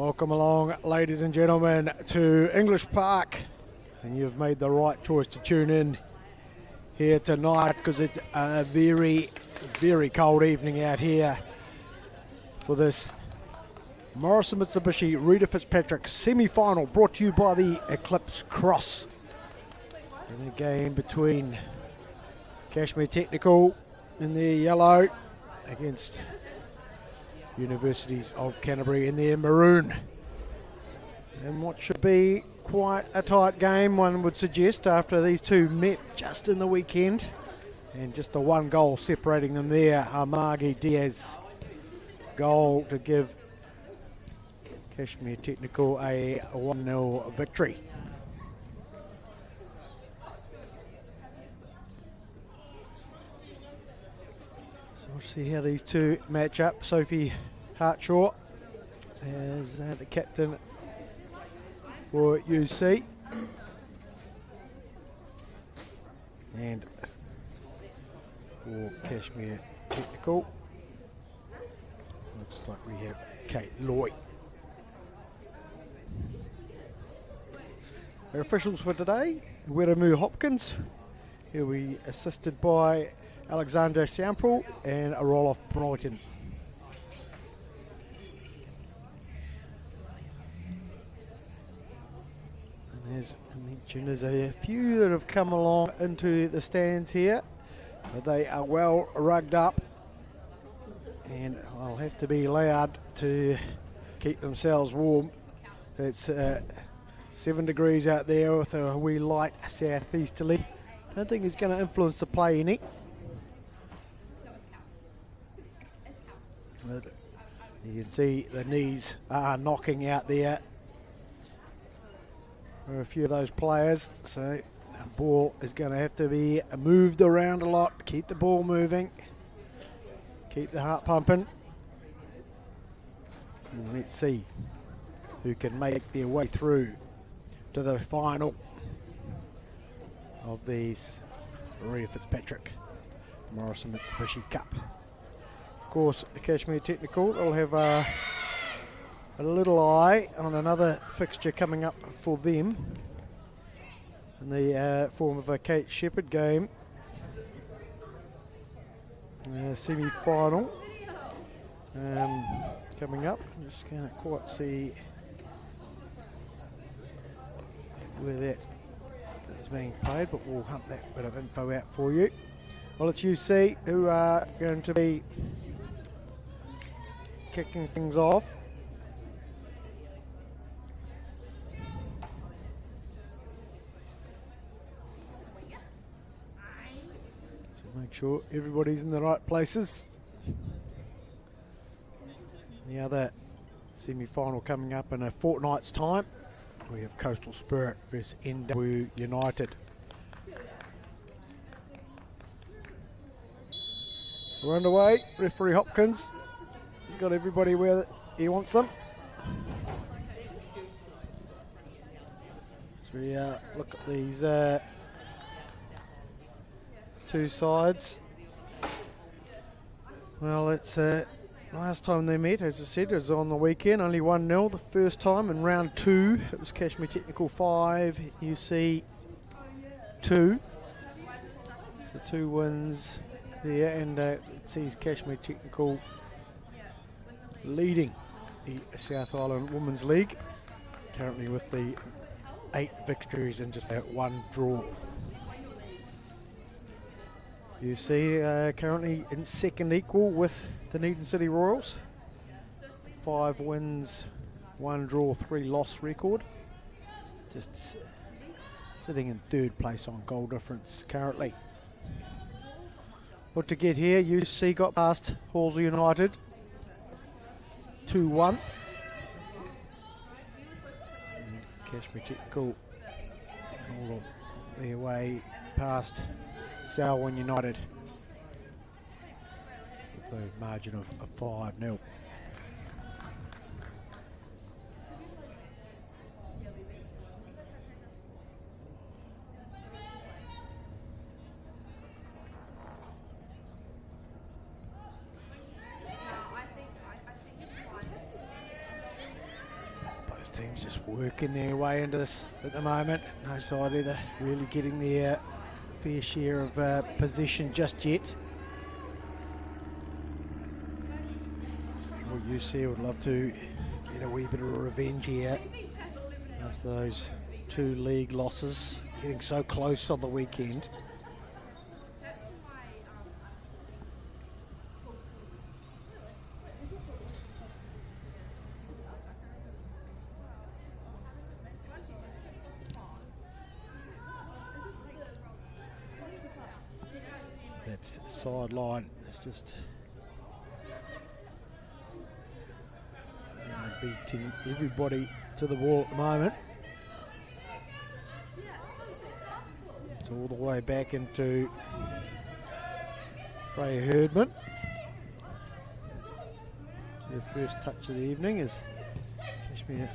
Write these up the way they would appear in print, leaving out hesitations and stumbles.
Welcome along, ladies and gentlemen, to English Park. And you've made the right choice to tune in here tonight because it's a very, very cold evening out here for this Morrison Mitsubishi Reta Fitzpatrick semi-final, brought to you by the Eclipse Cross. In a game between Cashmere Technical in their yellow against Universities of Canterbury in their maroon. And what should be quite a tight game, one would suggest, after these two met just in the weekend. And just the one goal separating them there, Amagi Diaz goal to give Cashmere Technical a 1-0 victory. So we'll see how these two match up. Sophie Hartshaw as the captain for UC. And for Cashmere Technical, looks like we have Kate Loy. Our officials for today, Weramu Hopkins, who will be assisted by Alexander Shampel and Roloff Brighton. And as I mentioned, there's a few that have come along into the stands here, but they are well rugged up and will have to be allowed to keep themselves warm. It's 7 degrees out there with a wee light southeasterly. Don't think it's going to influence the play any. But you can see the knees are knocking out there for a few of those players. So the ball is going to have to be moved around a lot. Keep the ball moving. Keep the heart pumping. And let's see who can make their way through to the final of these Reta Fitzpatrick Morrison Mitsubishi Cup. Of course, Cashmere Technical will have a little eye on another fixture coming up for them in the form of a Kate Shepherd game, semi-final coming up. Just can't quite see where that is being played, but we'll hunt that bit of info out for you. Well, it's UC who are going to be kicking things off. So make sure everybody's in the right places. The other semi-final coming up in a fortnight's time. We have Coastal Spirit versus NW United. We're underway. Referee Hopkins has got everybody where he wants them. So we look at these two sides. Well, it's last time they met, as I said, was on the weekend, only 1-0 the first time. In round 2, it was Cashmere Technical 5, UC 2. So 2 wins there, and it sees Cashmere Technical leading the South Island Women's League, currently with the 8 victories and just that 1 draw. UC currently in second equal with the Dunedin City Royals. 5 wins, 1 draw, 3 loss record. Just sitting in 3rd place on goal difference currently. But to get here, UC got past Halsey United 2-1. Cashmere Technical all their way past Selwyn United with a margin of 5-0. just working their way into this at the moment. No side either really getting their fair share of possession just yet. Sure, UC would love to get a wee bit of revenge here after those 2 league losses, getting so close on the weekend. That sideline is just beating everybody to the wall at the moment. It's all the way back into Freya Herdman. Her first touch of the evening as Cashmere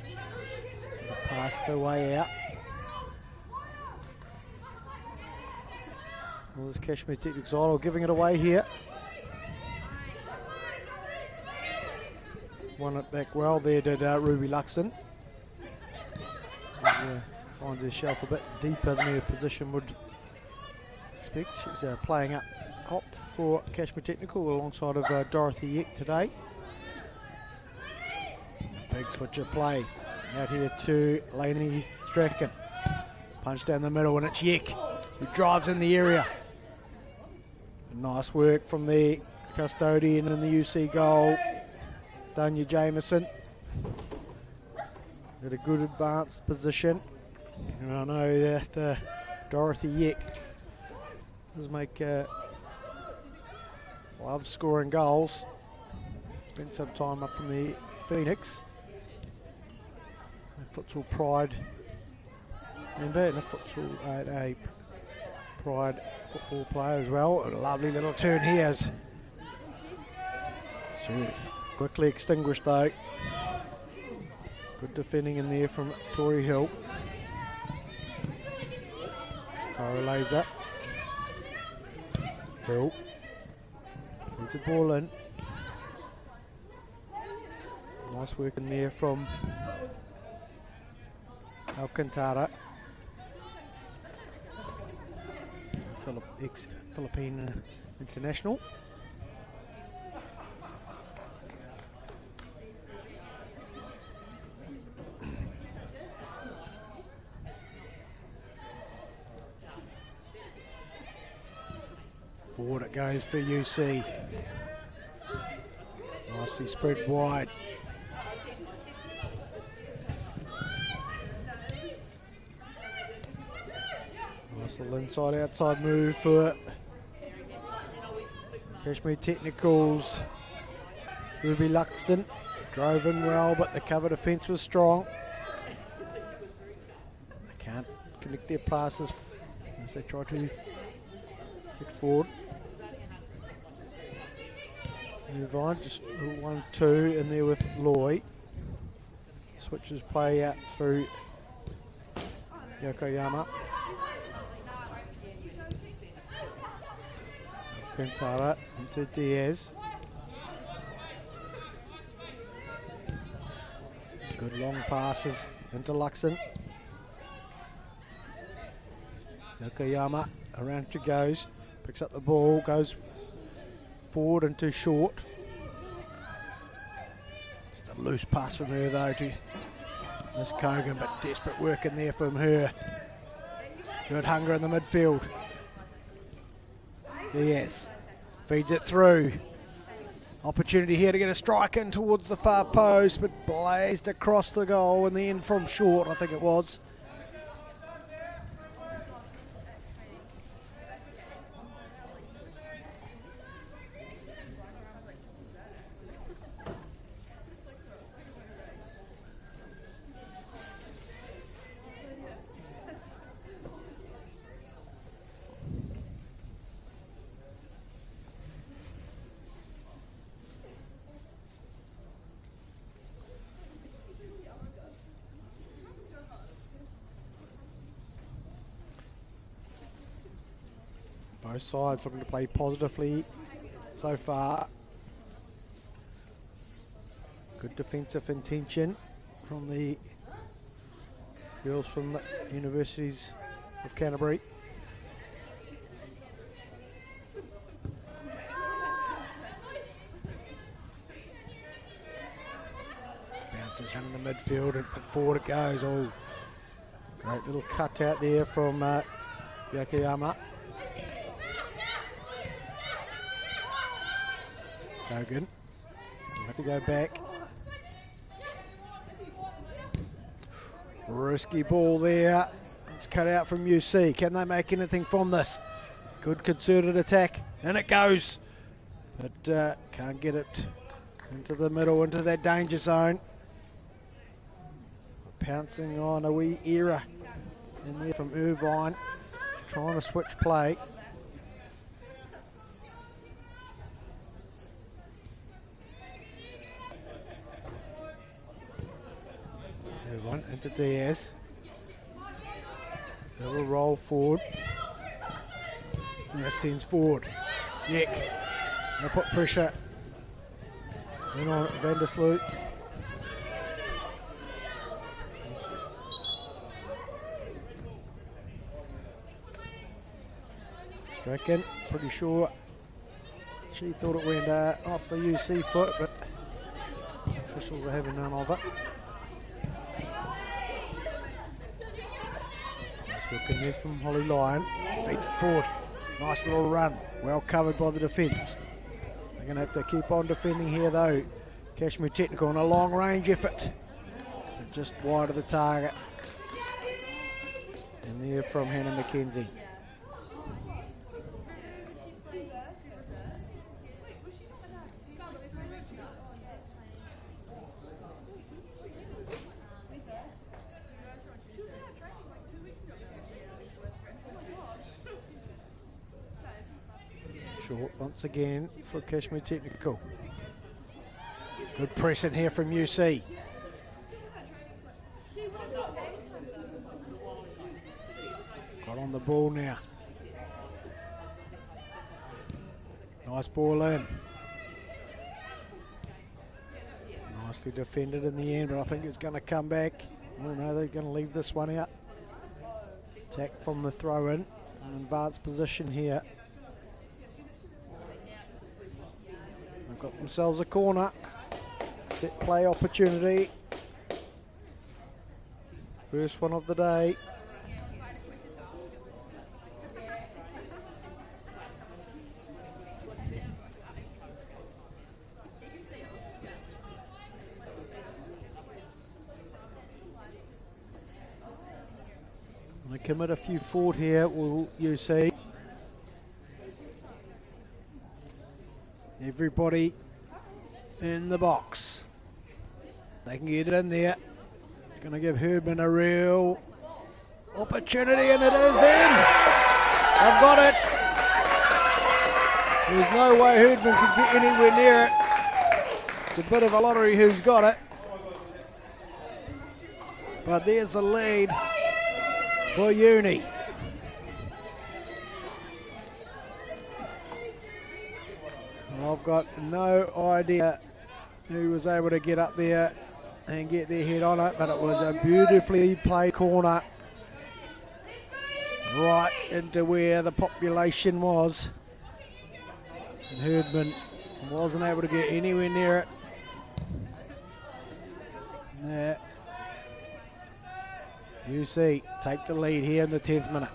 passed their way out. Well, this Cashmere Technics Idol giving it away here. Won it back well there, did Ruby Luxton. Finds herself a bit deeper than her position would expect. She's playing up top for Cashmere Technical alongside of Dorothy Yeck today. Big switch of play out here to Lainey Strachan. Punch down the middle, and it's Yeck who drives in the area. Nice work from the custodian in the UC goal, Danya Jameson. Got a good advanced position. And I know that Dorothy Yeck does make love scoring goals. Spent some time up in the Phoenix. A futsal pride member and a futsal a pride football player as well. A lovely little turn here. Quickly extinguished though. Good defending in there from Tori Hill. Cara Laser. Hill. Gets the ball in. Nice work in there from Alcantara. Ex-Philippine international. Forward it goes for UC. Nicely spread wide. Nice little inside-outside move for Cashmere Technicals. Ruby Luxton drove in well, but the cover defence was strong. They can't connect their passes as they try to get forward. Move on, just 1-2 in there with Loy. Switches play out through Yokoyama. Quintara into Diaz. Good long passes into Luxon. Yokoyama around she goes. Picks up the ball, goes forward into short. Just a loose pass from her though to Miss Kogan, but desperate work in there from her. Good hunger in the midfield. Diaz feeds it through. Opportunity here to get a strike in towards the far post, but blazed across the goal in the end from short, I think it was. Both sides looking to play positively so far. Good defensive intention from the girls from the universities of Canterbury. Bounces running the midfield and forward it goes. Oh, great little cut out there from Yakayama. Kogan. We'll have to go back. Risky ball there. It's cut out from UC. Can they make anything from this? Good concerted attack. And it goes. But can't get it into the middle, into that danger zone. Pouncing on a wee era in there from Irvine. Just trying to switch play. Irvine into Diaz. They will roll forward. And that sends forward. Yek. They'll put pressure in on Vandersloot. Stricken, pretty sure she thought it went off the UC foot, but officials are having none of it. Nice work in there from Holly Lyon. Feeds it forward. Nice little run. Well covered by the defence. They're going to have to keep on defending here though. Cashmere Technical on a long range effort. Just wide of the target. And there from Hannah McKenzie. Short once again for Cashmere Technical. Good press in here from UC. Got on the ball now. Nice ball in. Nicely defended in the end, but I think it's going to come back. Oh no, they're going to leave this one out. Attack from the throw in. An advanced position here. They've got themselves a corner. Set play opportunity. First one of the day. They commit a few forward here, will you see? Everybody in the box. They can get it in there. It's going to give Herdman a real opportunity, and it is in. I've got it. There's no way Herdman can get anywhere near it. It's a bit of a lottery who's got it. But there's the lead for Uni. I've got no idea who was able to get up there and get their head on it, but it was a beautifully played corner right into where the population was. And Herdman wasn't able to get anywhere near it. There. UC take the lead here in the 10th minute.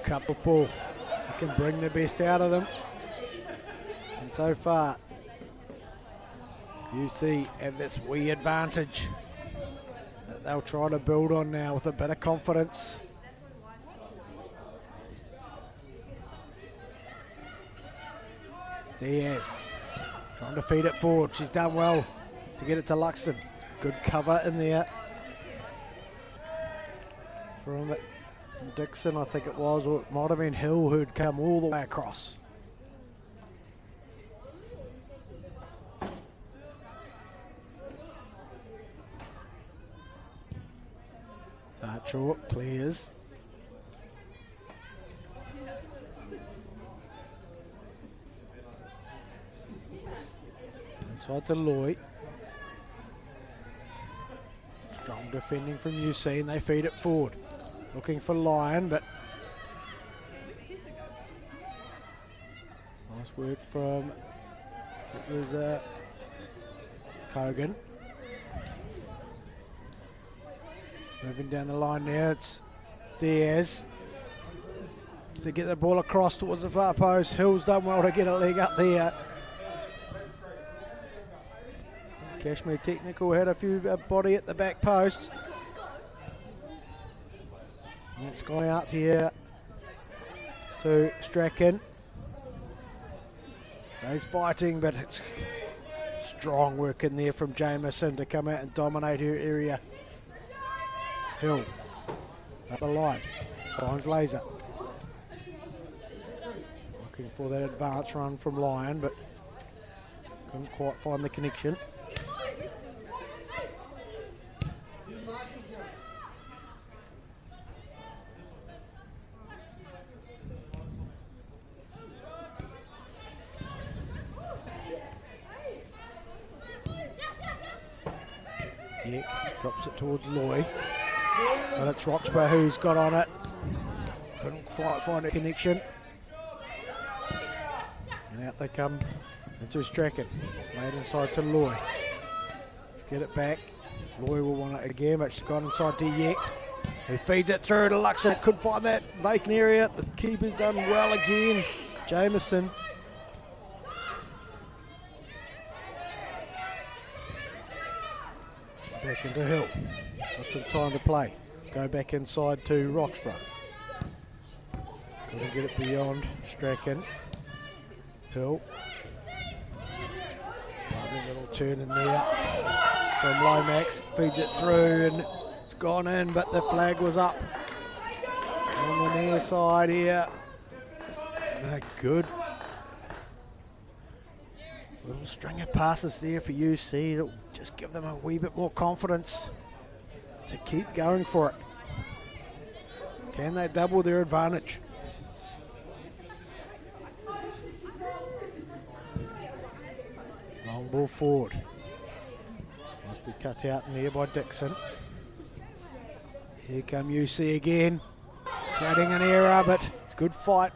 Cup of ball. They can bring the best out of them. And so far, UC have this wee advantage that they'll try to build on now with a bit of confidence. Diaz trying to feed it forward. She's done well to get it to Luxon. Good cover in there from Dixon, I think it was, or it might have been Hill who'd come all the way across. But Bradshaw clears. Inside to Loy. Strong defending from UC, and they feed it forward. Looking for Lyon, but nice work from Kogan. Moving down the line now, it's Diaz. To get the ball across towards the far post. Hill's done well to get a leg up there. Cashmere technical, had a few body at the back post. And it's gone out here to Strachan. He's fighting, but it's strong work in there from Jameson to come out and dominate her area. Hill up the line, finds Laser. Looking for that advance run from Lyon, but couldn't quite find the connection. Yeah, drops it towards Loy. And it's Roxburgh who's got on it. Couldn't quite find a connection. And out they come into Strachan. Laid inside to Loy. Get it back. Loy will want it again, but she's gone inside to Yek. He feeds it through to Luxon. Couldn't find that vacant area. The keeper's done well again. Jameson. Back into Hill. Got some time to play. Go back inside to Roxburgh. Couldn't get it beyond Strachan. Hill. Lovely little turn in there from Lomax. Feeds it through and it's gone in, but the flag was up on the near side here. And a good little string of passes there for UC that will just give them a wee bit more confidence to keep going for it. Can they double their advantage? Long ball forward. Nicely cut out in there by Dixon. Here come UC again. Creating an error, but it's a good fight.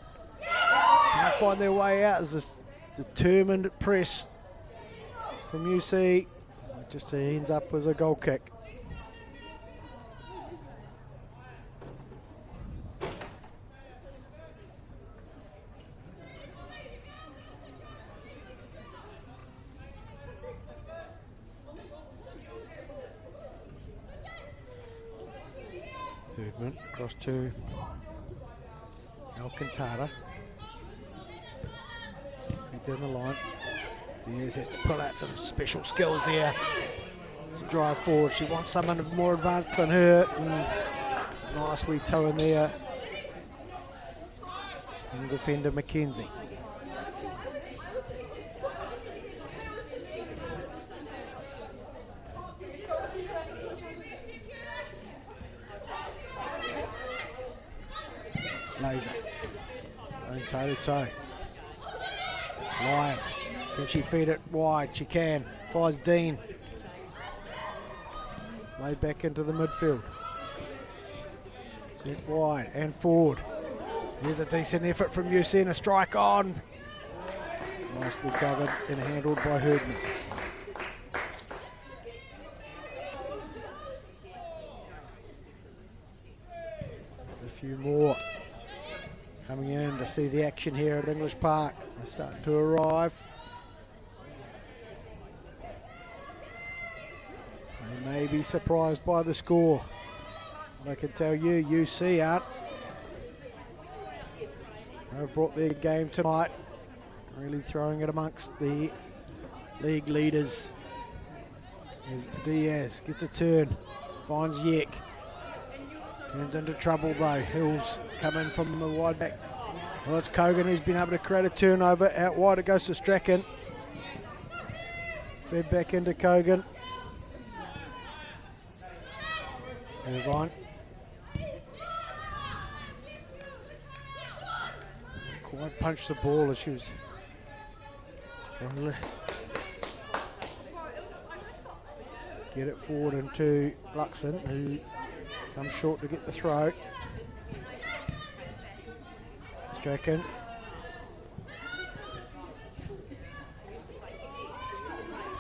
Can't find their way out as this determined press from UC. It just ends up as a goal kick. Movement across to Alcantara. Feed down the line. Diaz has to pull out some special skills there to drive forward. She wants someone more advanced than her. It's a nice wee toe in there from defender McKenzie. Laser. Going toe to toe. Lyon. Can she feed it wide? She can. Finds Dean. Laid back into the midfield. Set wide and forward. Here's a decent effort from UC and a strike on. Nicely covered and handled by Herdman. A few more coming in to see the action here at English Park. They're starting to arrive. They may be surprised by the score. I can tell you, UC aren't. They've brought their game tonight, really throwing it amongst the league leaders. As Diaz gets a turn, finds Yek. Turns into trouble though. Hills come in from the wide back. Well, it's Kogan who's been able to create a turnover. Out wide it goes to Strachan. Fed back into Kogan. Move on. quite punch the ball as she was trying to get it forward into Luxon, who comes short to get the throw. Strachan.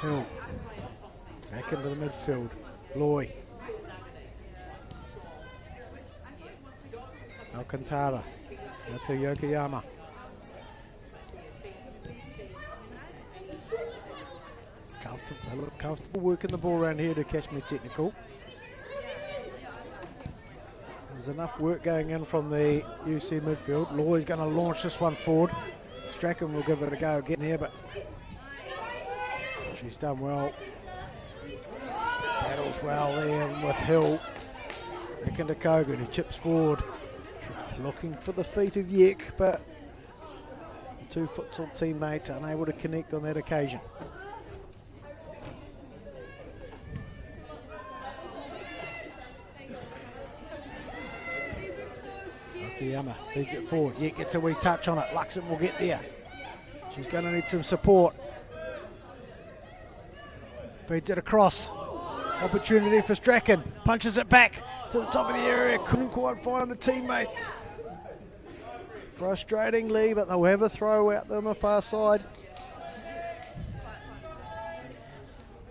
Hill. Back into the midfield. Loy. Alcantara. Now to Yokoyama. Comfortable working the ball around here to Cashmere Technical. There's enough work going in from the UC midfield. Loy's going to launch this one forward. Strachan will give it a go getting there, but she's done well. Battles well there with Hill. Back into Kogan, who chips forward. Looking for the feet of Yek, but the two futsal teammates unable to connect on that occasion. Okiyama feeds it forward. Yek gets a wee touch on it. Luxon will get there. She's going to need some support. Feeds it across. Opportunity for Strachan. Punches it back to the top of the area. Couldn't quite find a teammate. Frustratingly, but they'll have a throw out there on the far side.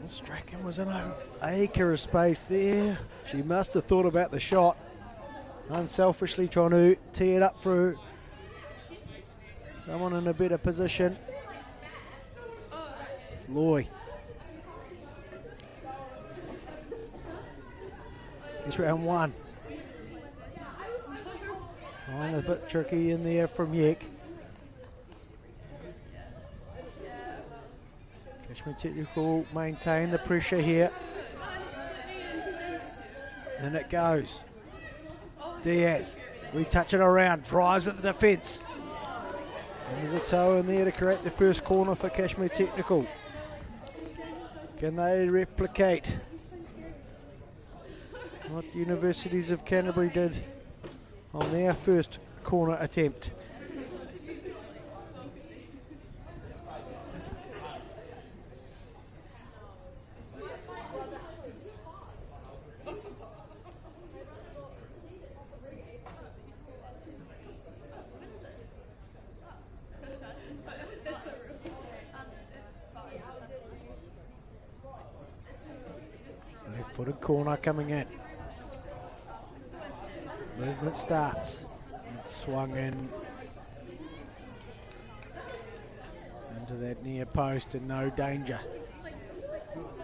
Well, Strachan was in an acre of space there. She must have thought about the shot. Unselfishly trying to tee it up through someone in a better position. Loy. It's round one. A bit tricky in there from Yek. Cashmere Technical maintain the pressure here. And it goes. Diaz, retouch it around, drives at the defence. And there's a toe in there to create the first corner for Cashmere Technical. Can they replicate what Universities of Canterbury did on their first corner attempt? Left-footed corner coming in. Movement starts. It's swung in into that near post and no danger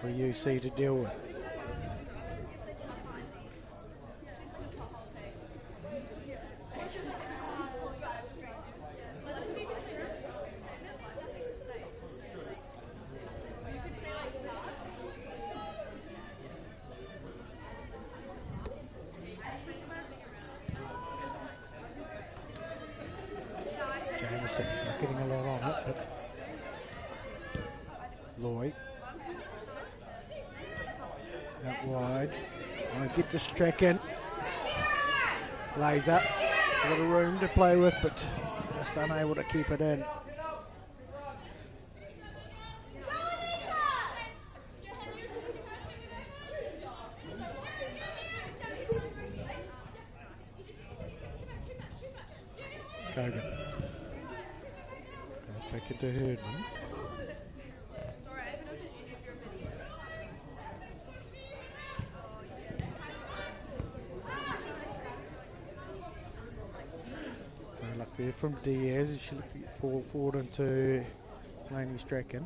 for UC to deal with. Not getting a lot on it, but Loy out wide. I get the Strachan. Lays up. A little room to play with, but just unable to keep it in. Kogan. Back into Herdman. No luck there from Diaz as she looked to get the ball forward into Laney Strachan.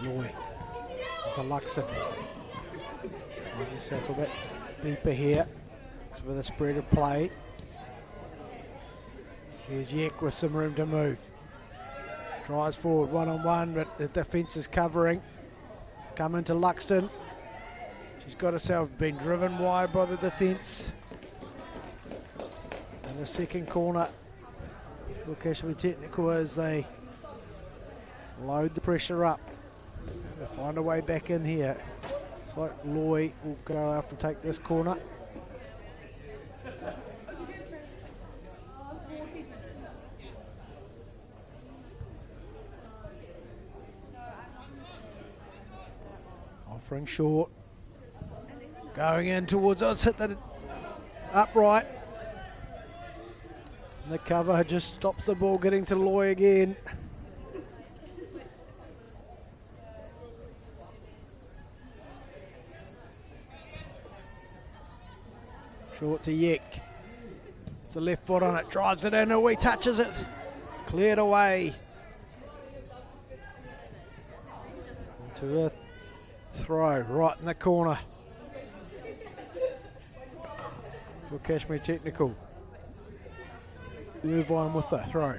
Loy into Luxon. Finds herself a bit deeper here with a spread of play. Here's Yek with some room to move. Drives forward one-on-one, but the defence is covering. It's coming to Luxon. She's got herself been driven wide by the defence. And the second corner for Cashmere Technical as they load the pressure up. They find a way back in here. Looks like Loy will go off and take this corner. Offering short. Going in towards us, hit that upright. And the cover just stops the ball getting to Loy again. Short to Yek. It's the left foot on it, drives it in, away, touches it. Cleared away. Into a throw right in the corner for Cashmere Technical. Irvine with the throw.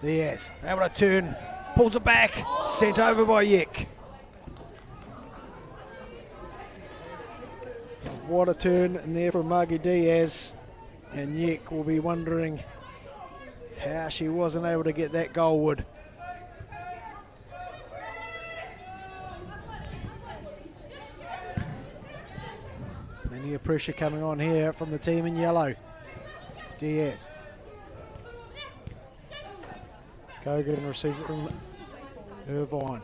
Diaz able to turn, pulls it back, sent over by Yek. What a turn in there from Margie Diaz, and Yek will be wondering how she wasn't able to get that goalward. Plenty of pressure coming on here from the team in yellow. Diaz. Kogan receives it from Irvine.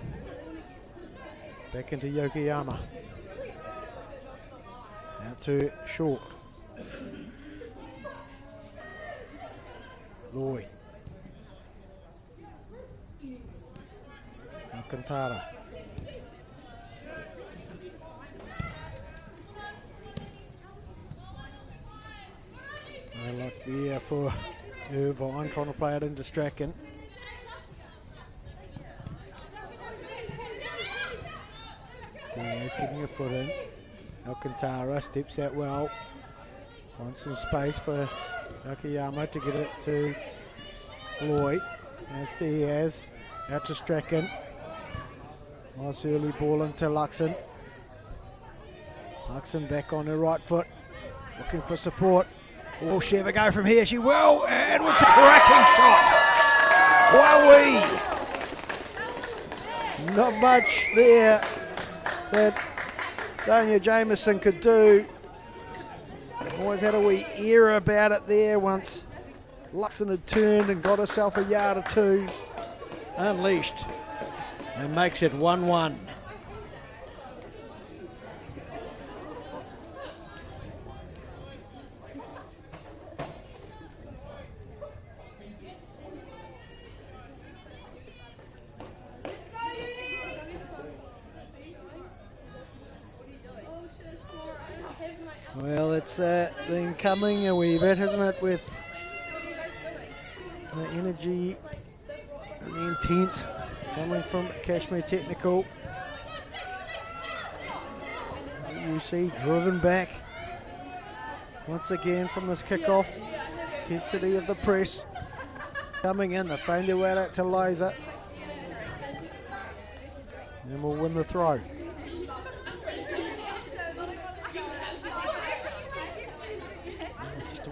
Back into Yokoyama. Out to Short. Loy. Alcantara. Like there for Irvine, trying to play it into Strachan. Diaz getting a foot in. Alcantara steps out well. Finds some space for Yokoyama to get it to Loy. As Diaz out to Strachan. Nice early ball into Luxon. Luxon back on her right foot. Looking for support. Will she ever go from here? She will, and it's a cracking shot. Wowee! Not much there that Dania Jameson could do. Always had a wee ear about it there once Luxon had turned and got herself a yard or two. Unleashed and makes it 1-1. Well, it's been coming a wee bit, hasn't it, with the energy and the intent coming from Cashmere Technical. As you see, driven back once again from this kickoff. Intensity of the press coming in. They find their way out to Liza. And we'll win the throw.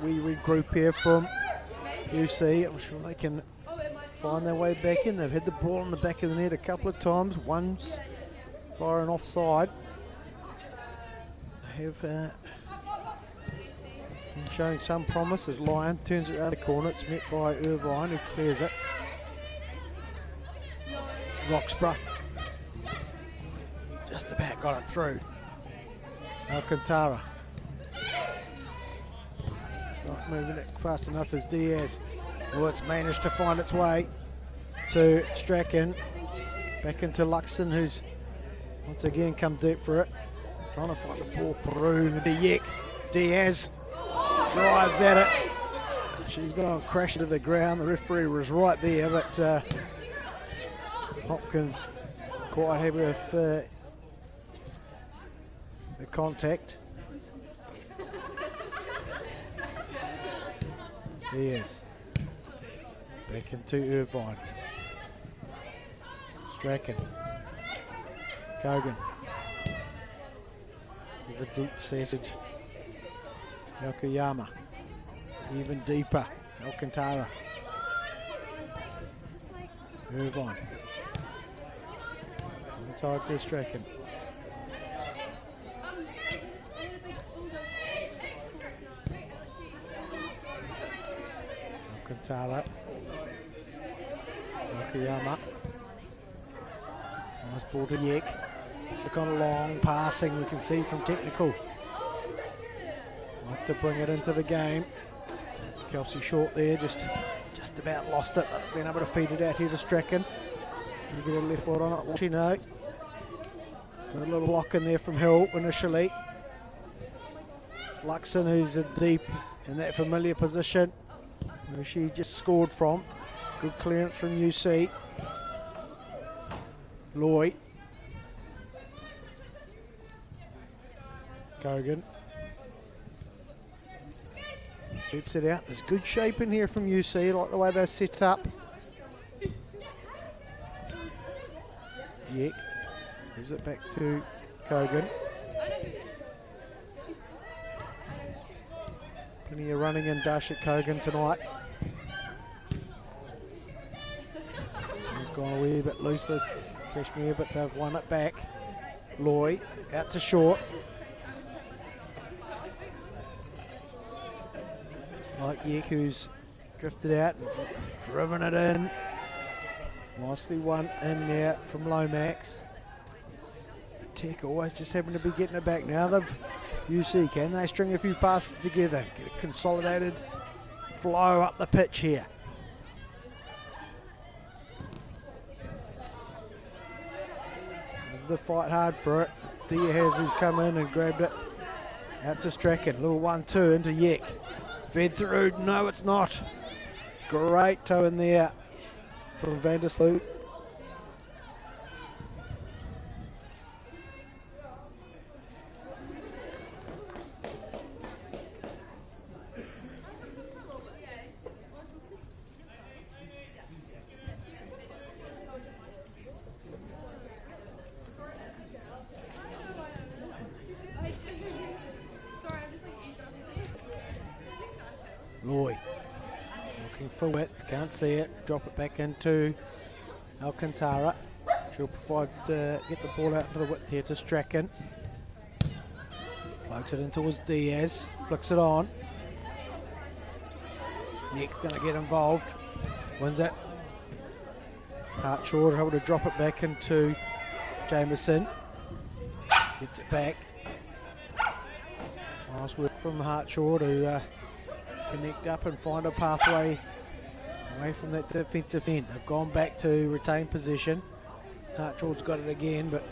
We regroup here from UC. I'm sure they can find their way back in. They've had the ball on the back of the net a couple of times. Once firing offside. They have been showing some promise as Lyon turns it around the corner. It's met by Irvine, who clears it. Roxburgh just about got it through. Alcantara. Not moving it fast enough as Diaz. Well, it's managed to find its way to Strachan. Back into Luxon, who's once again come deep for it. Trying to find the ball through to Yek. Diaz drives at it. She's going to crash to the ground. The referee was right there, but Hopkins quite happy with the contact. Diaz. Back into Irvine. Strachan. Kogan. With a deep-seated Yokoyama. Even deeper. Alcantara. Irvine. Inside to Strachan. Alcantara. Nakayama. Nice ball to Yek. It's the kind of long passing we can see from technical. Like to bring it into the game. It's Kelsey short there, just about lost it, but being able to feed it out here to Strachan. Can you get a left foot on it? Watch, no. Got a little block in there from Hill initially. It's Luxon who's deep in that familiar position where she just scored from. Good clearance from UC. Loy. Kogan. Sweeps it out. There's good shape in here from UC, like the way they're set up. Yek. Gives it back to Kogan. Plenty of running and dash at Kogan tonight. He's gone a wee bit loose for Cashmere, but they've won it back. Loy out to short. Like Yek, who's drifted out and driven it in. Nicely won in there from Lomax. Tech always just happen to be getting it back now. UC, can they string a few passes together? Get a consolidated flow up the pitch here. The fight hard for it. Diaz who's come in and grabbed it. Out to Strachan. Little 1-2 into Yek. Fed through. No, it's not. Great toe in there from Vandersloot. Loy looking for width, can't see it. Drop it back into Alcantara. She'll provide, get the ball out into the width here to Strachan. Floats it in towards Diaz, flicks it on. Nick going to get involved, wins it. Hartshaw able to drop it back into Jameson. Gets it back. Nice work from Hartshaw to connect up and find a pathway away from that defensive end. They've gone back to retain possession. Hartshaw's got it again, but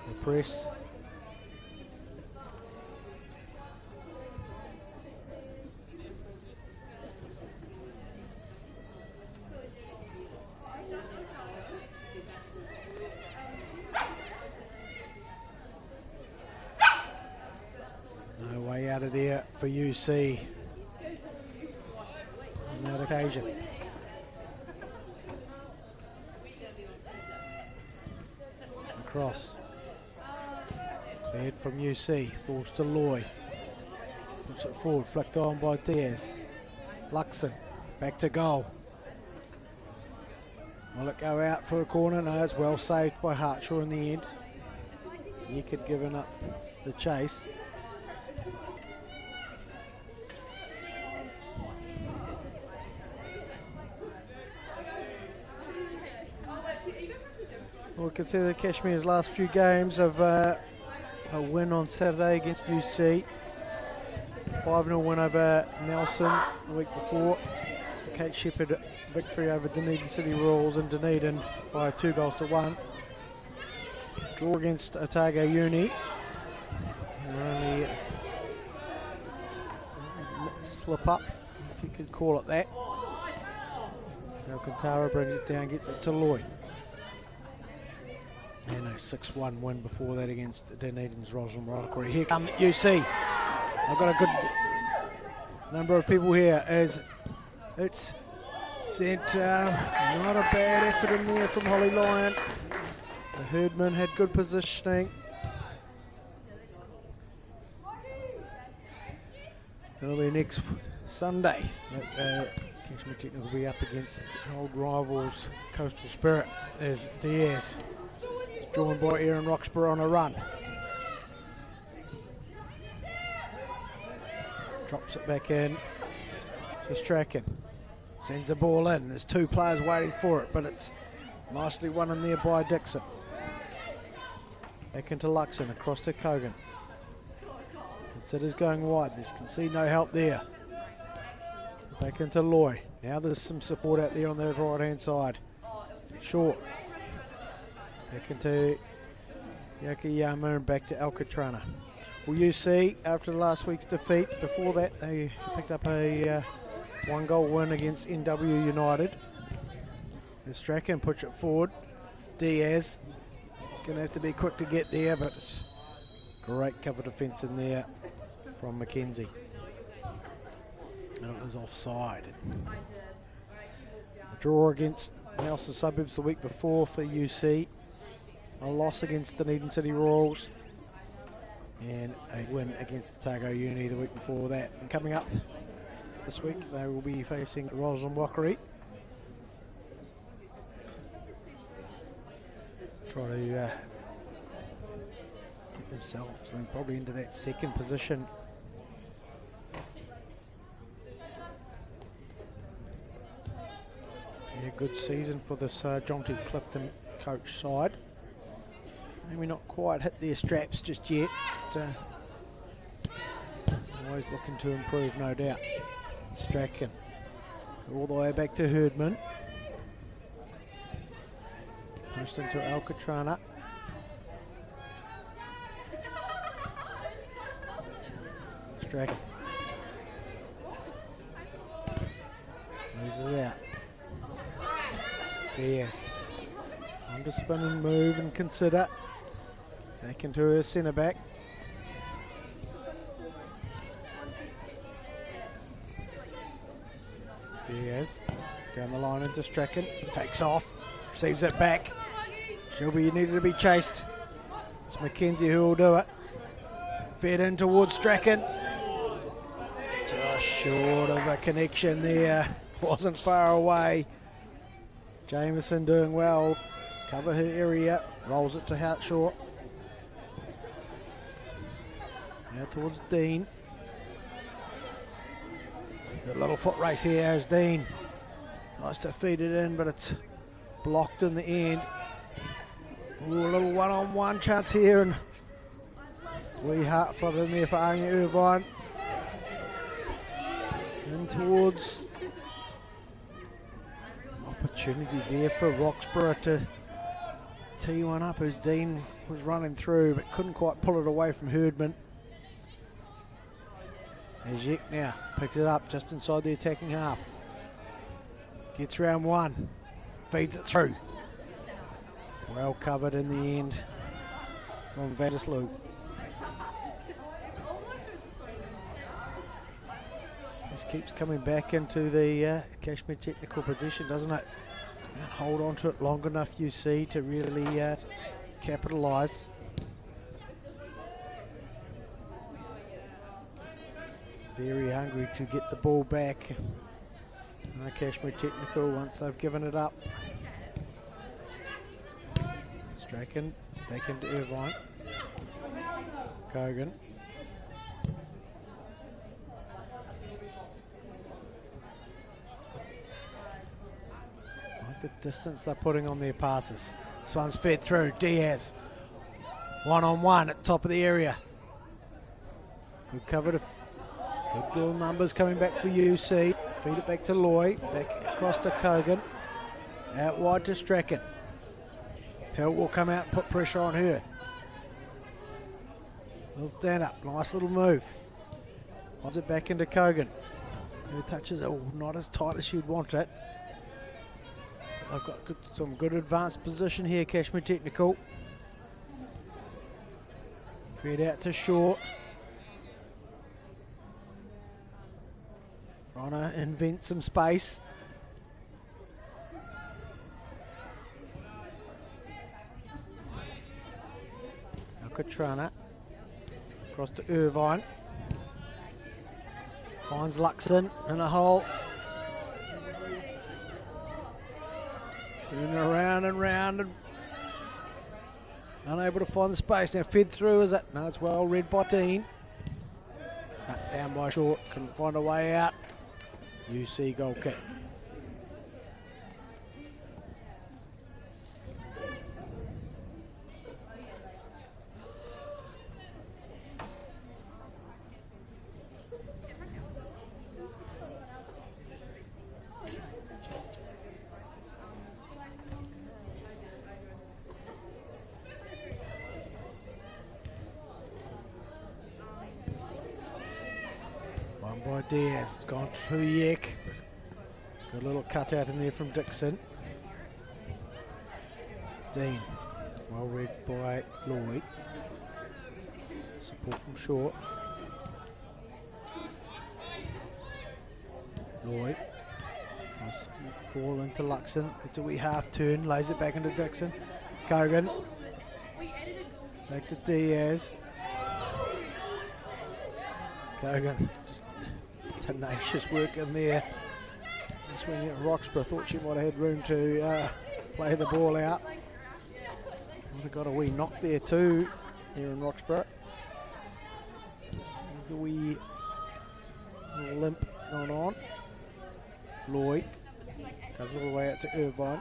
the press. No way out of there for UC on that occasion. Across. Cleared from UC, falls to Loy. Puts it forward, flicked on by Diaz. Luxon, back to goal. Will it go out for a corner? No, it's well saved by Hartshaw in the end. Nick had given up the chase. Well, we can see that Cashmere's last few games of a win on Saturday against UC. 5-0 win over Nelson the week before. The Kate Shepherd victory over Dunedin City Royals in Dunedin by 2-1. Draw against Otago Uni. And only slip up, if you could call it that. So Alcantara brings it down, gets it to Loy. And a 6-1 win before that against Dunedin's Rosalind Rockery. Here come UC. I've got a good number of people here as it's sent. Not a bad effort in there from Holly Lyon. The Herdman had good positioning. It'll be next Sunday. Cashmere Technical will be up against old rivals Coastal Spirit as Diaz. Drawn by Aaron Roxburgh on a run. Drops it back in. to Strachan. Sends the ball in. There's two players waiting for it, but it's nicely won in there by Dixon. Back into Luxon, across to Kogan. Considers going wide. There's can see no help there. Back into Loy. Now there's some support out there on the right-hand side. Short. Back into Yakiyama and back to Alcatrana. Well, you see, after last week's defeat, before that they picked up a one-goal win against NW United. The Strachan push it forward. Diaz. He's going to have to be quick to get there, but it's great cover defence in there from Mackenzie. And it was offside. A draw against Nelson Suburbs the week before for UC. A loss against Dunedin City Royals. And a win against Otago Uni the week before that. And coming up this week, they will be facing Roslyn Walkery. Try to get themselves probably into that second position. Yeah, good season for this John T. Clifton coach side. Maybe not quite hit their straps just yet, but always looking to improve, no doubt. Strachan all the way back to Herdman. Pushed into Alcatrana. Strachan. Loses out. Yes. Time to spin and move and consider. Back into her centre back. Diaz. Down the line into Strachan. Takes off. Receives it back. Shelby needed to be chased. It's Mackenzie who will do it. Fed in towards Strachan. Just short of a connection there. Wasn't far away. Jameson doing well. Cover her area. Rolls it to Hartshaw. Now towards Dean. Got a little foot race here as Dean tries to feed it in, but it's blocked in the end. Ooh, a little one-on-one chance here, and wee heart flooded in there for Anya Irvine. In towards opportunity there for Roxburgh to tee one up as Dean was running through, but couldn't quite pull it away from Herdman. As Yek now picks it up just inside the attacking half. Gets round one, feeds it through. Well covered in the end from Vandersloot. This keeps coming back into the Cashmere technical position, doesn't it? Can't hold on to it long enough, you see, to really capitalise. Very hungry to get the ball back. Cashmere technical once they've given it up. Strachan back into Irvine. Kogan. Like the distance they're putting on their passes. This one's fed through. Diaz. One-on-one at the top of the area. Good cover to good dual numbers coming back for UC. Feed it back to Loy. Back across to Kogan. Out wide to Strachan. Hill will come out and put pressure on her. Will stand up. Nice little move. Wants it back into Kogan. Who touches it. Oh, not as tight as she'd want it. But they've got some good advanced position here, Cashmere Technical. Fed out to Short. Trying to invent some space. Alcatrana. Across to Irvine. Finds Luxon in a hole. Turning around and round and unable to find the space. Now fed through, is it? No, it's well read by Dean. Cut down by Short. Couldn't find a way out. UC goal kick. By Diaz, it's gone through Yek. Got a little cutout in there from Dixon. Dean, well read by Lloyd. Support from Short. Lloyd. Nice ball into Luxon. It's a wee half turn, lays it back into Dixon. Kogan. Back to Diaz. Kogan. Tenacious work in there. Just when Roxburgh thought she might have had room to play the ball out. Might have got a wee knock there too, here in Roxburgh. Just a wee limp going on. Lloyd comes all the way out to Irvine.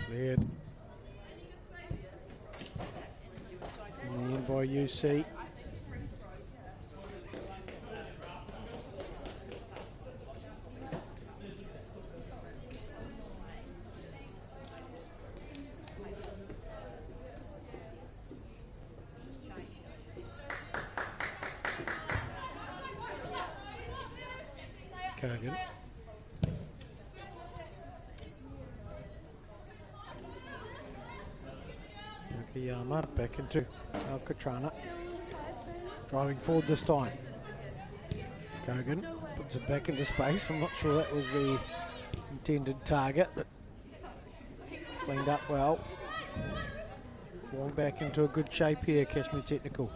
Cleared. In the end by UC. Kogan. Yama back into Alcatrana. Driving forward this time. Kogan puts it back into space. I'm not sure that was the intended target, but cleaned up well. Falling back into a good shape here, Cashmere Technical.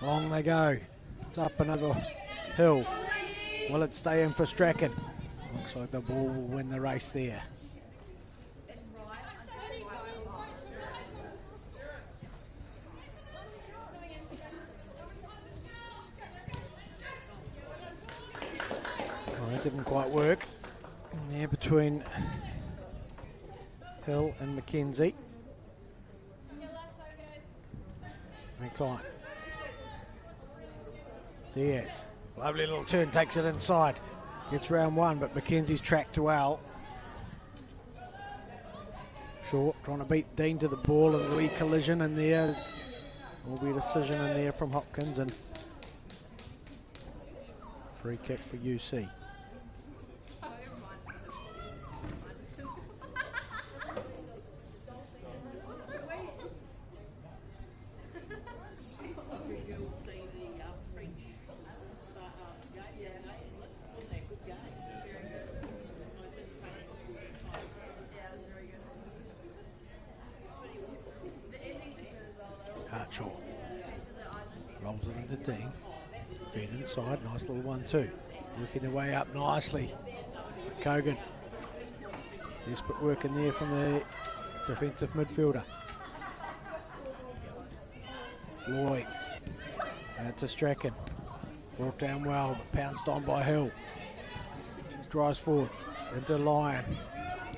Long they go. It's up another hill. Will it stay in for Strachan? Looks like the ball will win the race there. Well, that didn't quite work. In there between Hill and McKenzie. Next time. Diaz. Lovely little turn, takes it inside. Gets round one, but McKenzie's tracked well. Short trying to beat Dean to the ball, and the wee collision in there. Will be a decision in there from Hopkins, and free kick for UC. Hartshaw rolls it into Dean. Fed inside, nice little 1-2. Working their way up nicely. Kogan. Desperate work in there from the defensive midfielder. It's Lloyd. That's a Strachan. Brought down well, but pounced on by Hill. She drives forward into Lyon.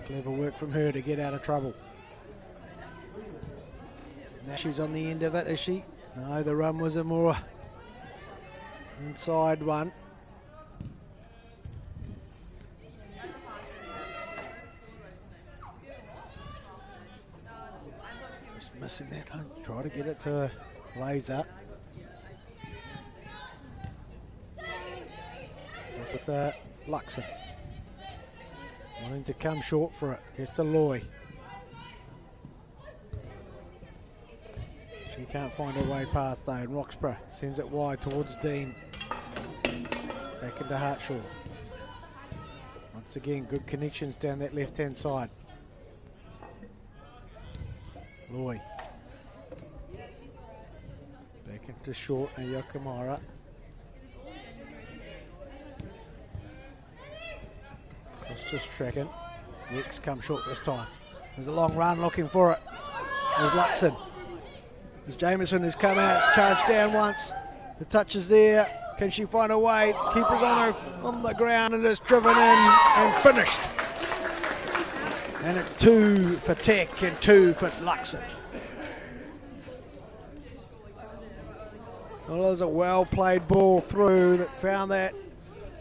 Clever work from her to get out of trouble. Now she's on the end of it, is she? No, the run was a more inside one. Just missing that one. Try to get it to Laser. That's with Luxon. Wanting to come short for it. Here's to Loy. She can't find her way past though, and Roxburgh sends it wide towards Dean. Back into Hartshaw. Once again, good connections down that left-hand side. Loy. Back into Short and Yokomara. Cross to Strachan. Yeck's come short this time. There's a long run looking for it. There's Luxon. As Jameson has come out, it's charged down once. The touch is there. Can she find a way? Keeper's on the ground and it's driven in and finished. And it's 2 for Tech and 2 for Luxon. Well, there's a well-played ball through that found that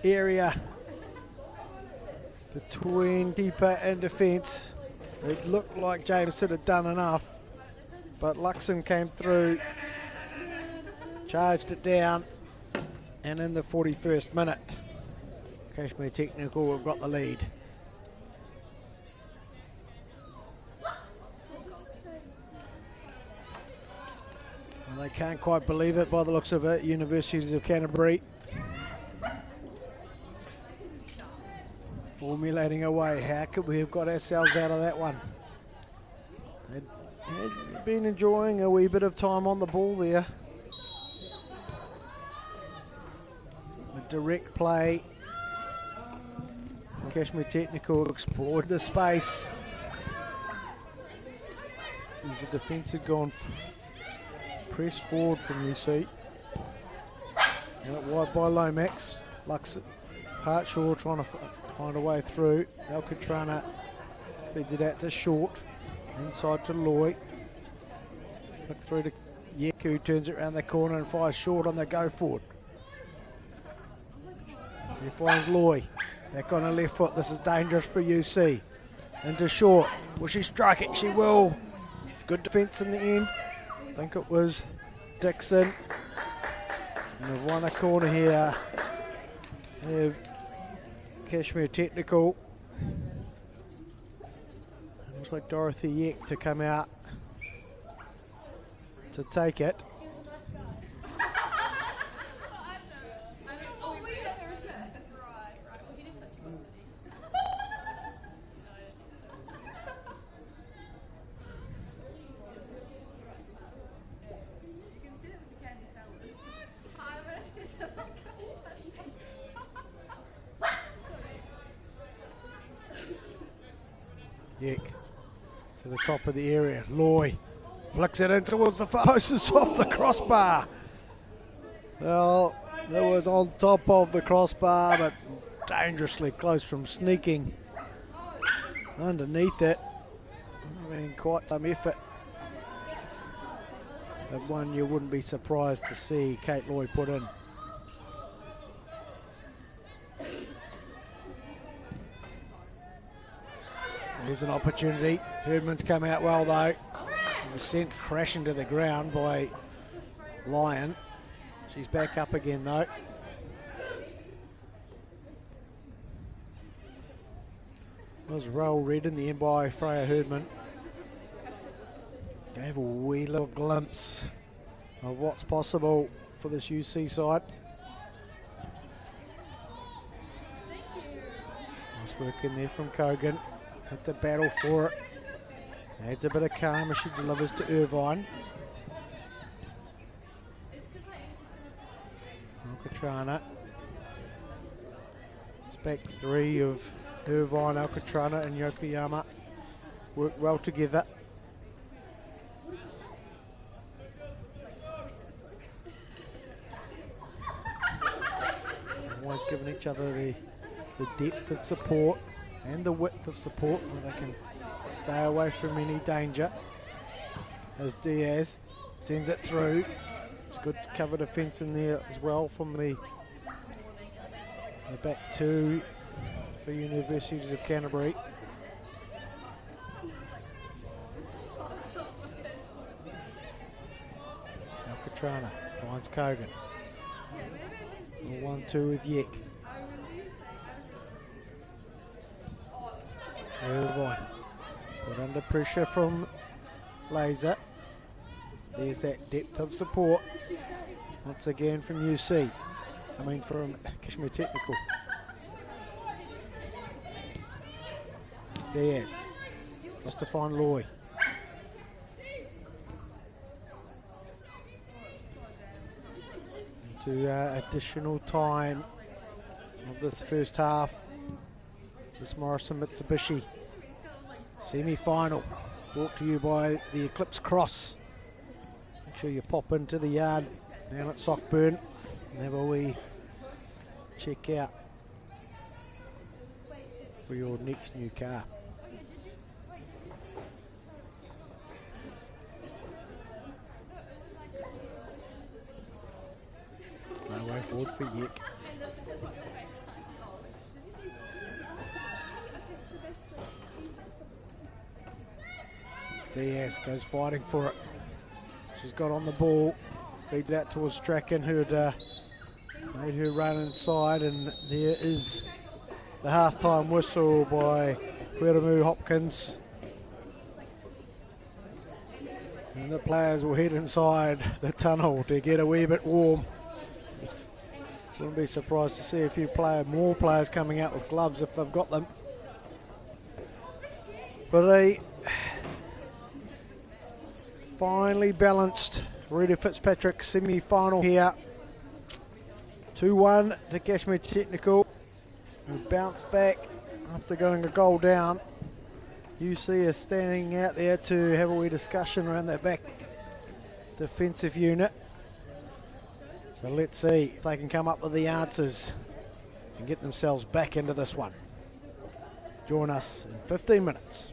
area between keeper and defence. It looked like Jameson had done enough, but Luxon came through, charged it down, and in the 41st minute, Cashmere Technical have got the lead. And they can't quite believe it by the looks of it, Universities of Canterbury. Formulating away, how could we have got ourselves out of that one? They'd been enjoying a wee bit of time on the ball there. A direct play. Cashmere Technical explored the space. As the defence had gone pressed forward from UC. Out wide by Lomax. Lux Hartshaw trying to find a way through. Alcatrana feeds it out to Short. Inside to Loy. Flick through to Yek, who turns it around the corner and fires short on the go forward. He finds Loy. Back on her left foot. This is dangerous for UC. Into Short. Will she strike it? She will. It's good defence in the end. I think it was Dixon. And they've won a corner here. They have Cashmere Technical. It looks like Dorothy Yek to come out to take it. Yek to the top of the area. Loy flicks it in towards the post off the crossbar. Well, that was on top of the crossbar, but dangerously close from sneaking underneath it. I mean, quite some effort. But one you wouldn't be surprised to see Kate Loy put in. There's an opportunity. Herdman's come out well though. He was sent crashing to the ground by Lyon. She's back up again though. Was well read in the end by Freya Herdman. Gave a wee little glimpse of what's possible for this UC side. Nice work in there from Kogan. At the battle for it. Adds a bit of calm as she delivers to Irvine. Alcatrana. It's back three of Irvine, Alcatrana and Yokoyama. Work well together. Always giving each other the depth of support and the width of support where they can stay away from any danger. As Diaz sends it through. It's good cover defence in there as well from the back two for Universities of Canterbury. Alcatrana finds Kogan. 1-2 with Yek. Irvine put under pressure from Laser. There's that depth of support once again from UC. I mean from Cashmere Technical. Diaz just to find Loy. Into additional time of this first half. This Morrison Mitsubishi Semi-final brought to you by the Eclipse Cross. Make sure you pop into the yard down at Sockburn and have a wee check out for your next new car. No way forward for Yek. Diaz goes fighting for it. She's got on the ball, feeds it out towards Strachan, who'd made her run inside, and there is the half-time whistle by Hueramu Hopkins. And the players will head inside the tunnel to get a wee bit warm. Wouldn't be surprised to see a few more players coming out with gloves if they've got them. But a finely balanced Reta Fitzpatrick semi-final here. 2-1 to Cashmere Technical, who bounced back after going a goal down. UC is standing out there to have a wee discussion around their back defensive unit. So let's see if they can come up with the answers and get themselves back into this one. Join us in 15 minutes.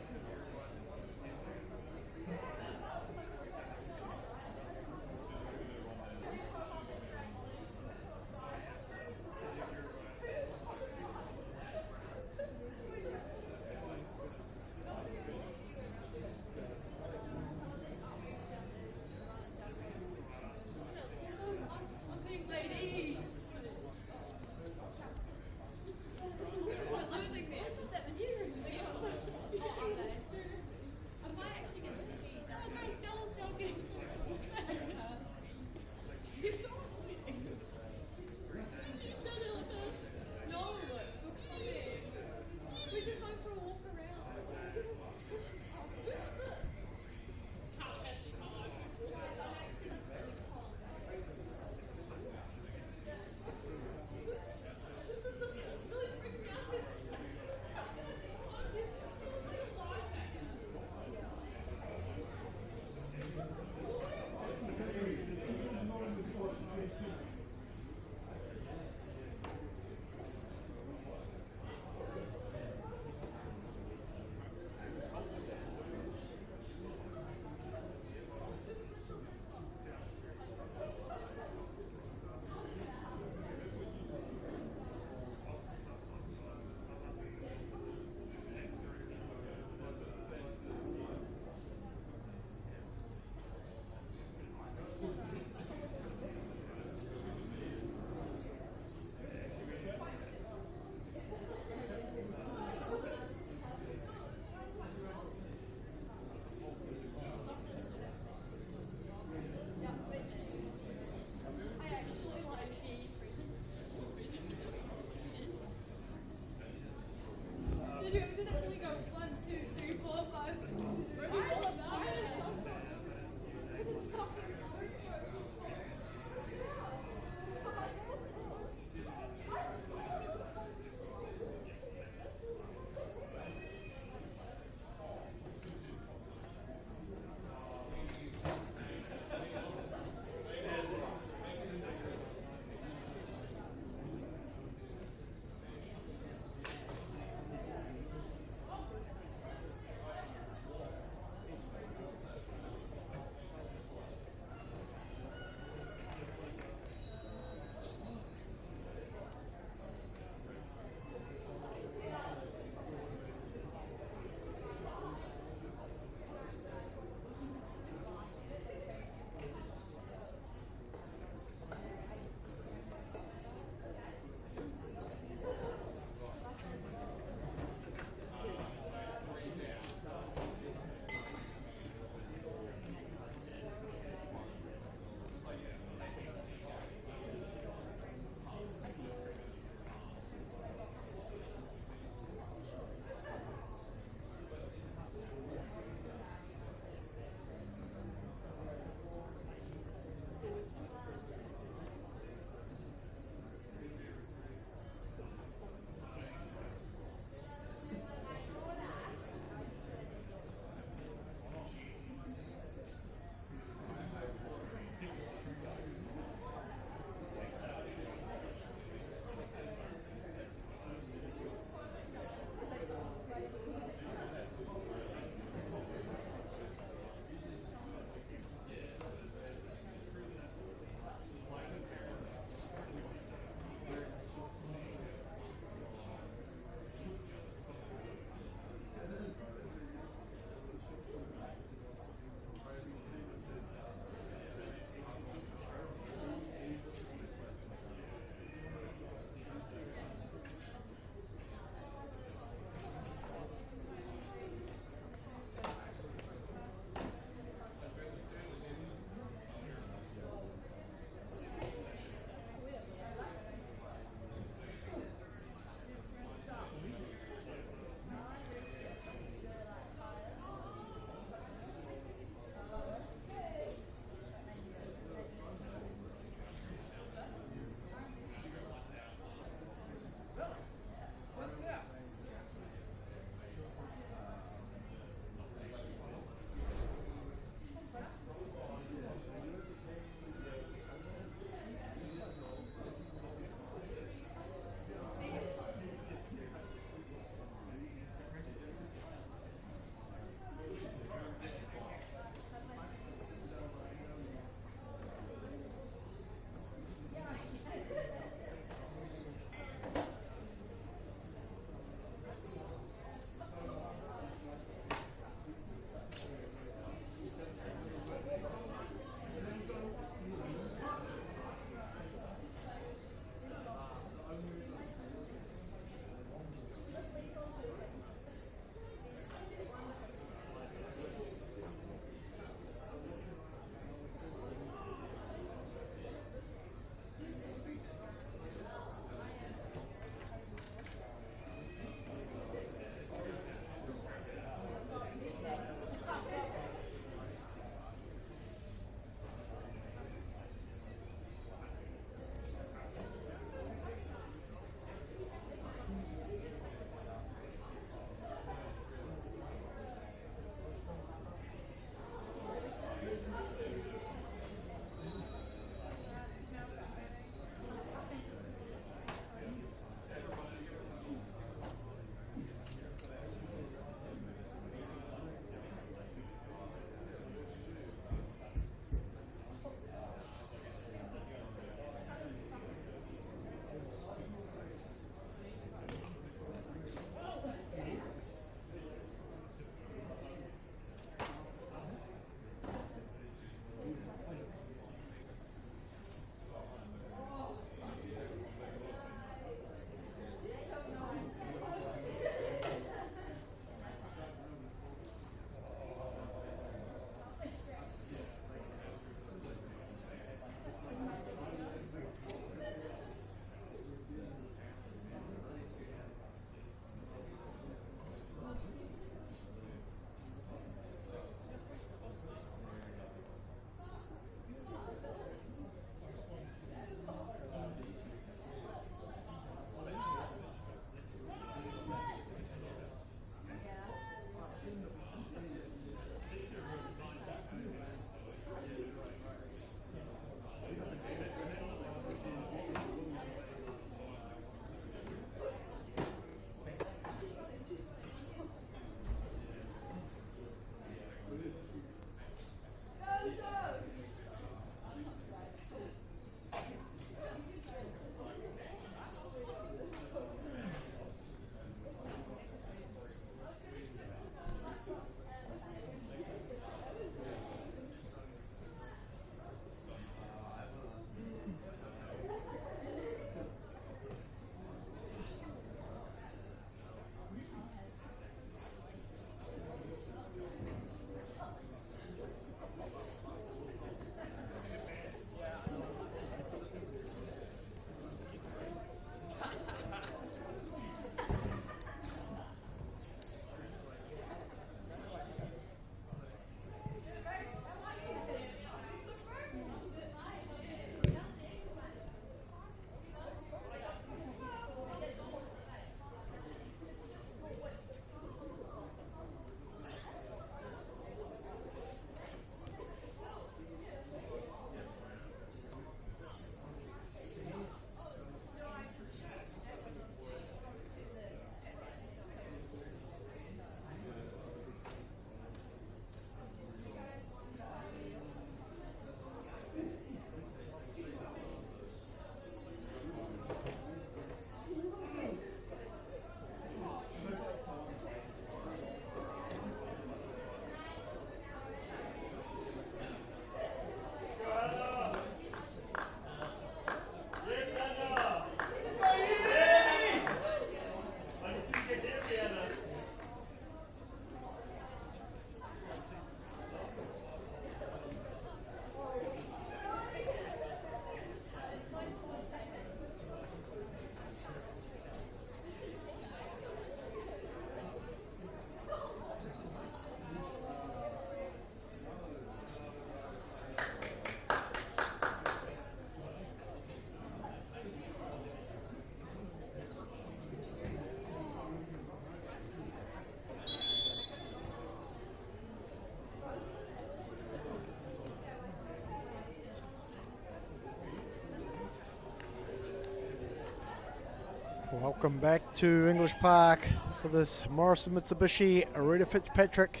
Welcome back to English Park for this Morrison Mitsubishi Reta Fitzpatrick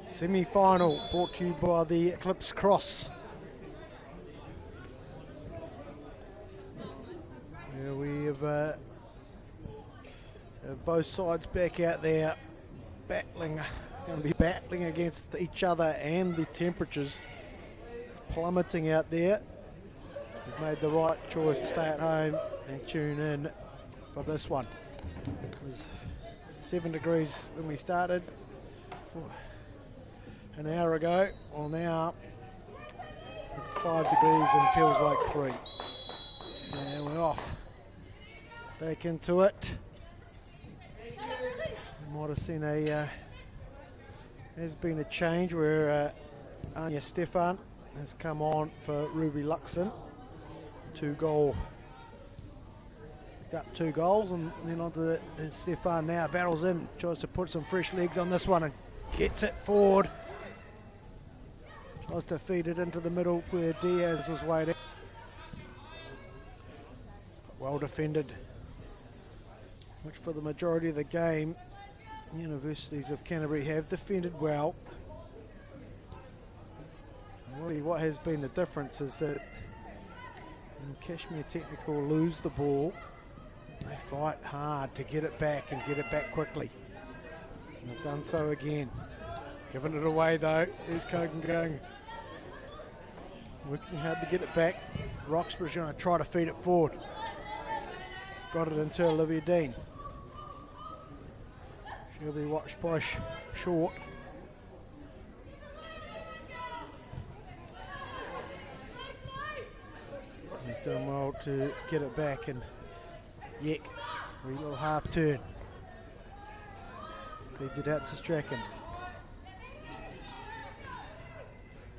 semi-final, brought to you by the Eclipse Cross. Here we have both sides back out there battling, going to be battling against each other, and the temperatures plummeting out there. We've made the right choice to stay at home and tune in for this one. It was 7 degrees when we started an hour ago. Well, now it's 5 degrees and feels like 3. And we're off. Back into it. You might have seen there's been a change where Anya Stefan has come on for Ruby Luxon. 2-goal. Picked up 2 goals, and then on to Stefan now, barrels in, tries to put some fresh legs on this one and gets it forward. Tries to feed it into the middle where Diaz was waiting. But well defended, which for the majority of the game, Universities of Canterbury have defended well. And really what has been the difference is that when Cashmere Technical lose the ball, they fight hard to get it back and get it back quickly. And they've done so again. Giving it away though. There's Kogan going, working hard to get it back. Roxburgh's going to try to feed it forward. Got it into Olivia Dean. She'll be watched by Short. He's doing well to get it back, and Yek, a little half turn. Feeds it out to Strachan.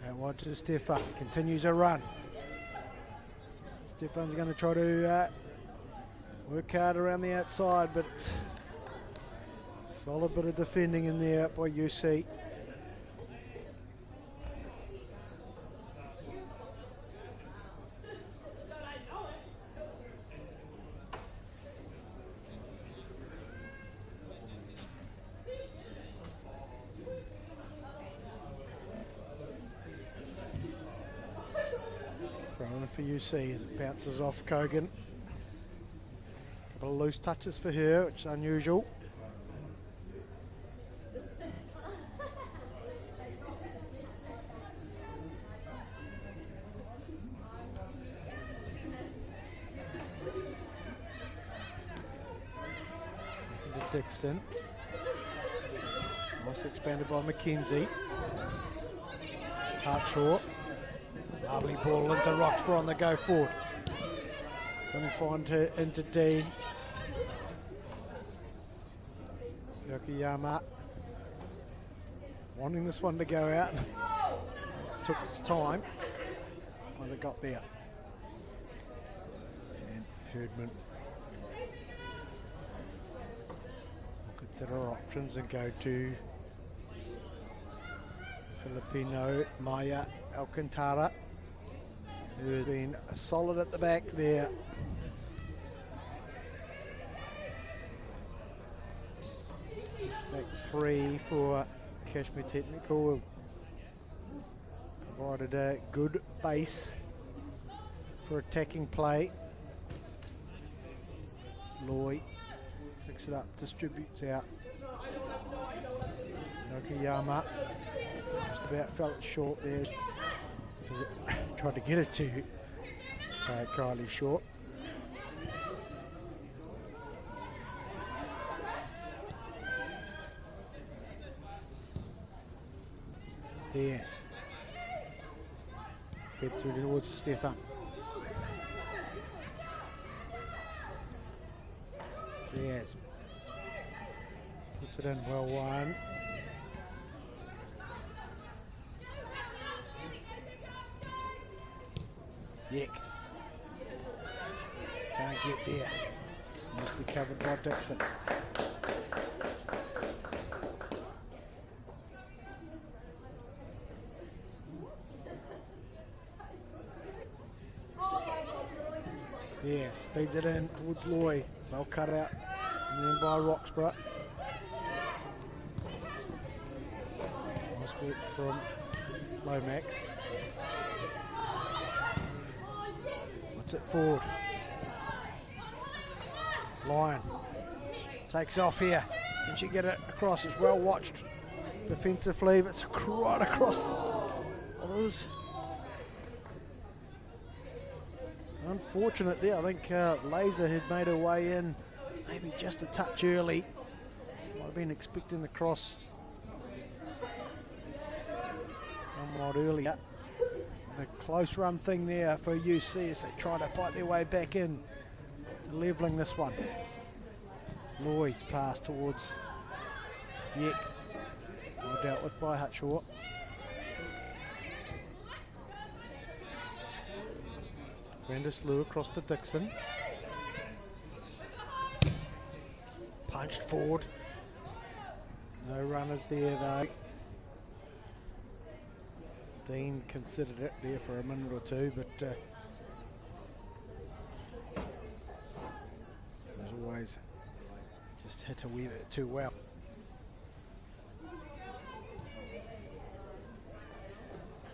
Out wide to Stefan, continues a run. Stefan's going to try to work hard around the outside, but it's a solid bit of defending in there by UC. For UC as it bounces off Kogan. Couple of loose touches for her, which is unusual. Into Dixon. Nice expanded by McKenzie. Hartshaw. Lovely ball into Roxburgh on the go forward. Couldn't find her into Dean. Yokoyama wanting this one to go out. Took its time when it got there. And Herdman will consider options and go to Filipino Maya Alcantara, who has been solid at the back there. It's back 3 for Cashmere Technical. Provided a good base for attacking play. Loy picks it up, distributes out. Yokoyama just about fell it short there. Tried to get it to Kylie Short. Diaz. Fed through towards Stefan. Diaz puts it in, well won. Yek. Can't get there. Mostly covered by Dixon. Yes, feeds it in towards Loy. Well cut out and then by Roxburgh. Nice work from Lomax. Puts it forward. Lyon takes off here. Can she get it across? It's well watched defensively, but it's right across others. Unfortunate there. I think Laser had made her way in maybe just a touch early. Might have been expecting the cross somewhat earlier. And a close run thing there for UC as they try to fight their way back in to levelling this one. Lloyd's pass towards Yek. Well dealt with by Hutshaw. Vandersloot across to Dixon. Punched forward. No runners there though. Dean considered it there for a minute or two, but as always, just hit a wee bit too well.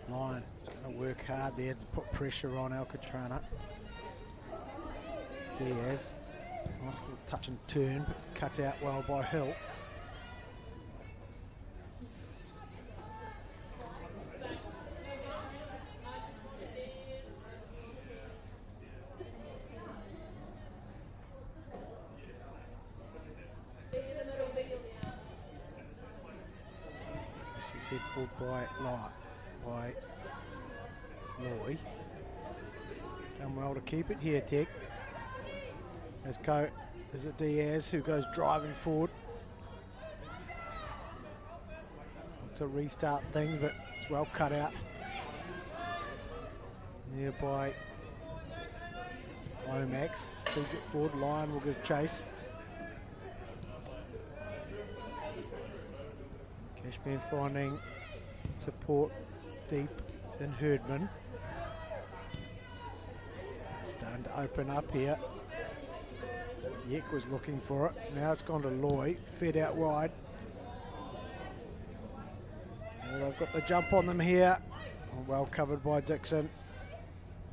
Lyon going to work hard there to put pressure on Alcatrana. Diaz, nice little touch and turn, but cut out well by Hill. Fed forward by Loy. Done well to keep it here, Tech. There's a Diaz who goes driving forward to restart things, but it's well cut out. Nearby Lomax feeds it forward. Lyon will give chase. Cashmere finding support deep in Herdman. Starting to open up here. Yek was looking for it. Now it's gone to Loy. Fed out wide. Well, they've got the jump on them here. Well covered by Dixon.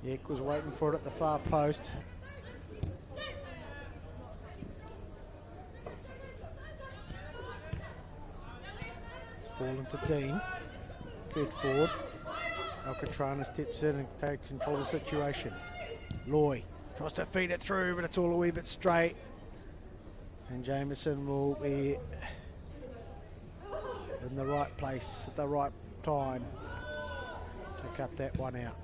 Yek was waiting for it at the far post. Fallen to Dean. Fed forward. Alcatrana steps in and takes control of the situation. Loy tries to feed it through, but it's all a wee bit straight. And Jameson will be in the right place at the right time to cut that one out.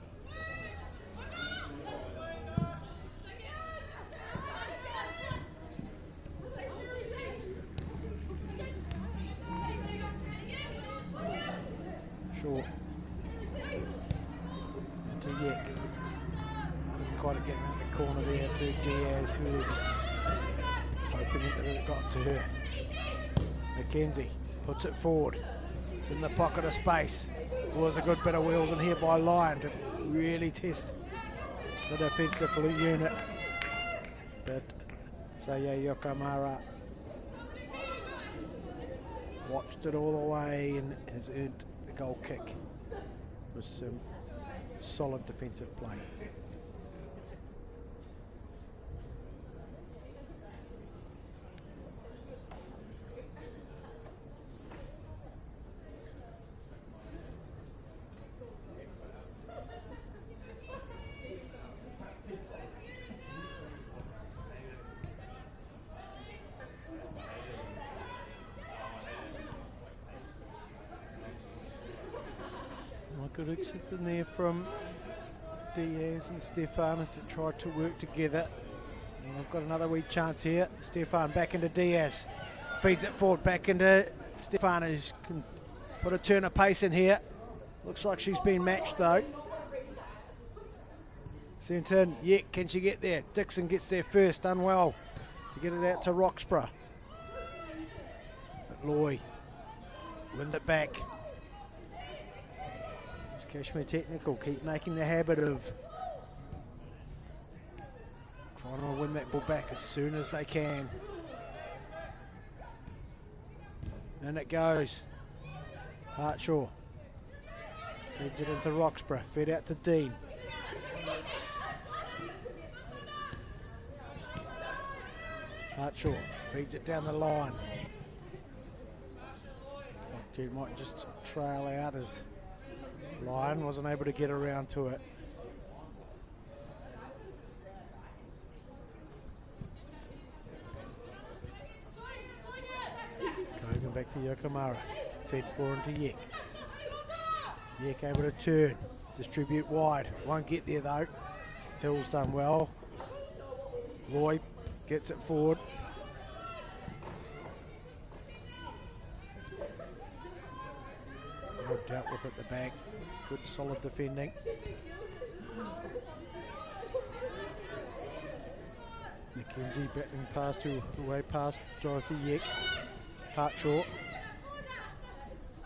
Short into Yek. Couldn't quite get around the corner there to Diaz, who was hoping that it got to her. McKenzie puts it forward. It's in the pocket of space. Was a good bit of wheels in here by Lyon to really test the defensive unit. But Saya Yokamara watched it all the way and has earned the goal kick with some solid defensive play. Good exit in there from Diaz and Stefan as they tried to work together. And we've got another wee chance here. Stefan back into Diaz. Feeds it forward back into Stefan, who can put a turn of pace in here. Looks like she's been matched though. Sent in. Yet can she get there? Dixon gets there first, done well to get it out to Roxburgh. But Loy wins it back. Cashmere technical, keep making the habit of trying to win that ball back as soon as they can. And it goes. Hartshaw feeds it into Roxburgh, fed out to Dean. Hartshaw feeds it down the line. He might just trail out as Lyon wasn't able to get around to it. Going back to Yokomara. Fed forward into Yek. Yek able to turn. Distribute wide. Won't get there though. Hill's done well. Loy gets it forward. Well dealt with at the back. Good solid defending. McKenzie batting past away past Dorothy Yek. Hartshaw.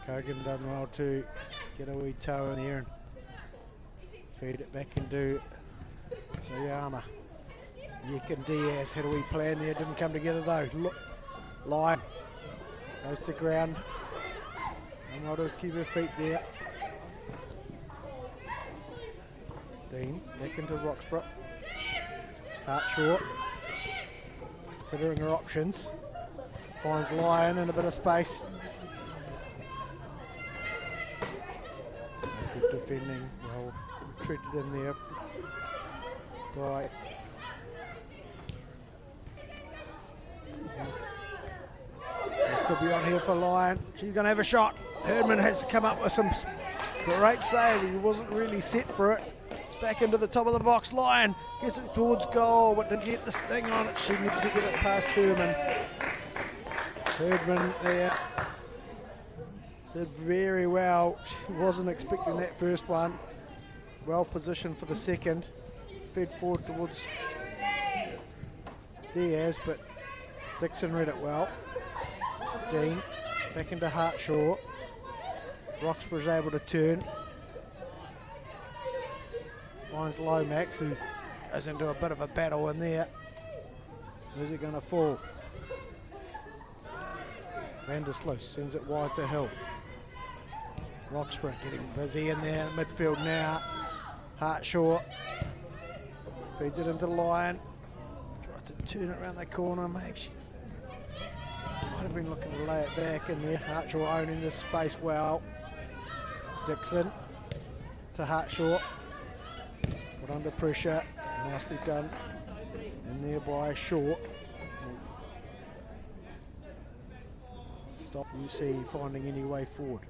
Kogan done well to get a wee toe in there and feed it back into Sayama. Yek and Diaz had a wee plan there, didn't come together though. Look, Lyon goes to ground. And well to keep her feet there. Dean back into Roxburgh. Hartshaw considering her options. Finds Lyon in a bit of space. Good defending, well treated in there by could be on here for Lyon. She's going to have a shot. Herdman has come up with some great save. He wasn't really set for it. It's back into the top of the box. Lyon gets it towards goal, but didn't get the sting on it. She needed to get it past Herdman. Herdman there did very well. She wasn't expecting that first one. Well positioned for the second. Fed forward towards Diaz, but Dixon read it well. Dean back into Hartshaw. Roxburgh's able to turn. Finds Lomax, who goes into a bit of a battle in there. Where's it going to fall? Vandersloot sends it wide to Hill. Roxburgh getting busy in there in midfield now. Hartshaw feeds it into Lyon. Tries to turn it around the corner. Maybe she might have been looking to lay it back in there. Hartshaw owning the space well. Dixon to Hartshaw. Put under pressure. Nicely done. And there by Short. Stop UC finding any way forward.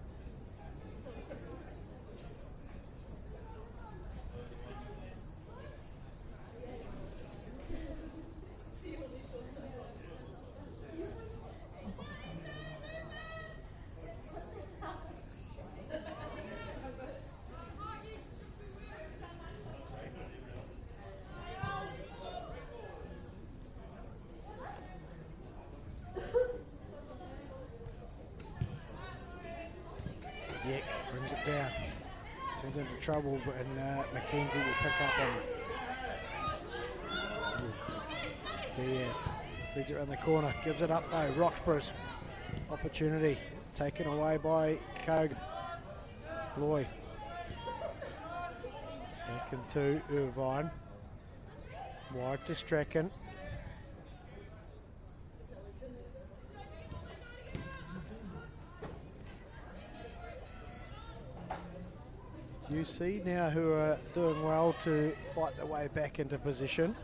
Yek brings it down. Turns into trouble, and McKenzie will pick up on it. Diaz feeds it around the corner, gives it up though. Roxburgh's opportunity taken away by Kogan. Loy back into Irvine. Wide to Strachan. UC now who are doing well to fight their way back into position.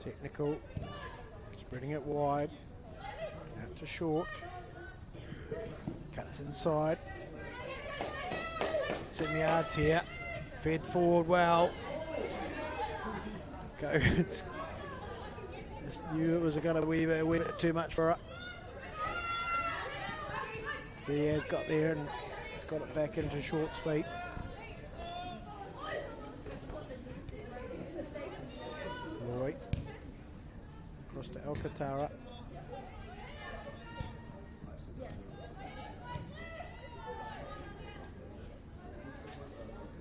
Technical, spreading it wide, out to Short, cuts inside, 7 yards here, fed forward well, just knew it was going to be a wee bit too much for her. Diaz got there and he's got it back into Short's feet. Roy across to Alcantara.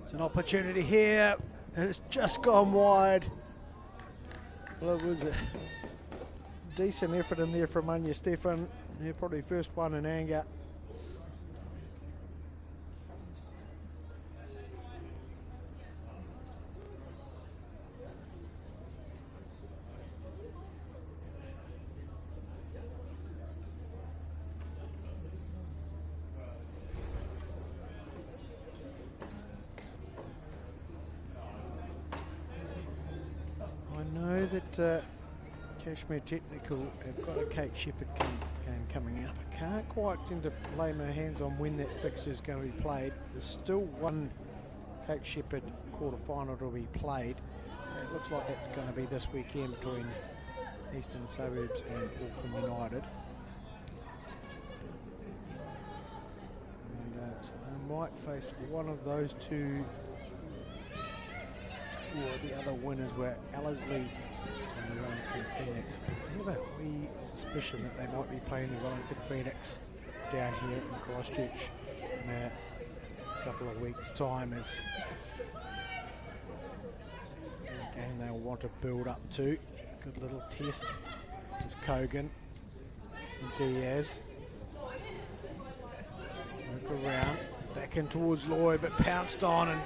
It's an opportunity here, and it's just gone wide. Well, it was a decent effort in there from Anya Stefan. Yeah, probably first one in anger. I know that Cashmere Technical have got a Kate Shepherd game coming up. I can't quite seem to lay my hands on when that fixture is going to be played. There's still one Kate Shepherd quarter-final to be played. It looks like that's going to be this weekend between Eastern Suburbs and Auckland United. And so they might face one of those two, or the other winners were Ellerslie and the Wellington Phoenix. I have a wee suspicion that they might be playing the Wellington Phoenix down here in Christchurch in a couple of weeks' time, as a game they'll want to build up to. Good little test. There's Kogan and Diaz. Work around, back in towards Lloyd, but pounced on and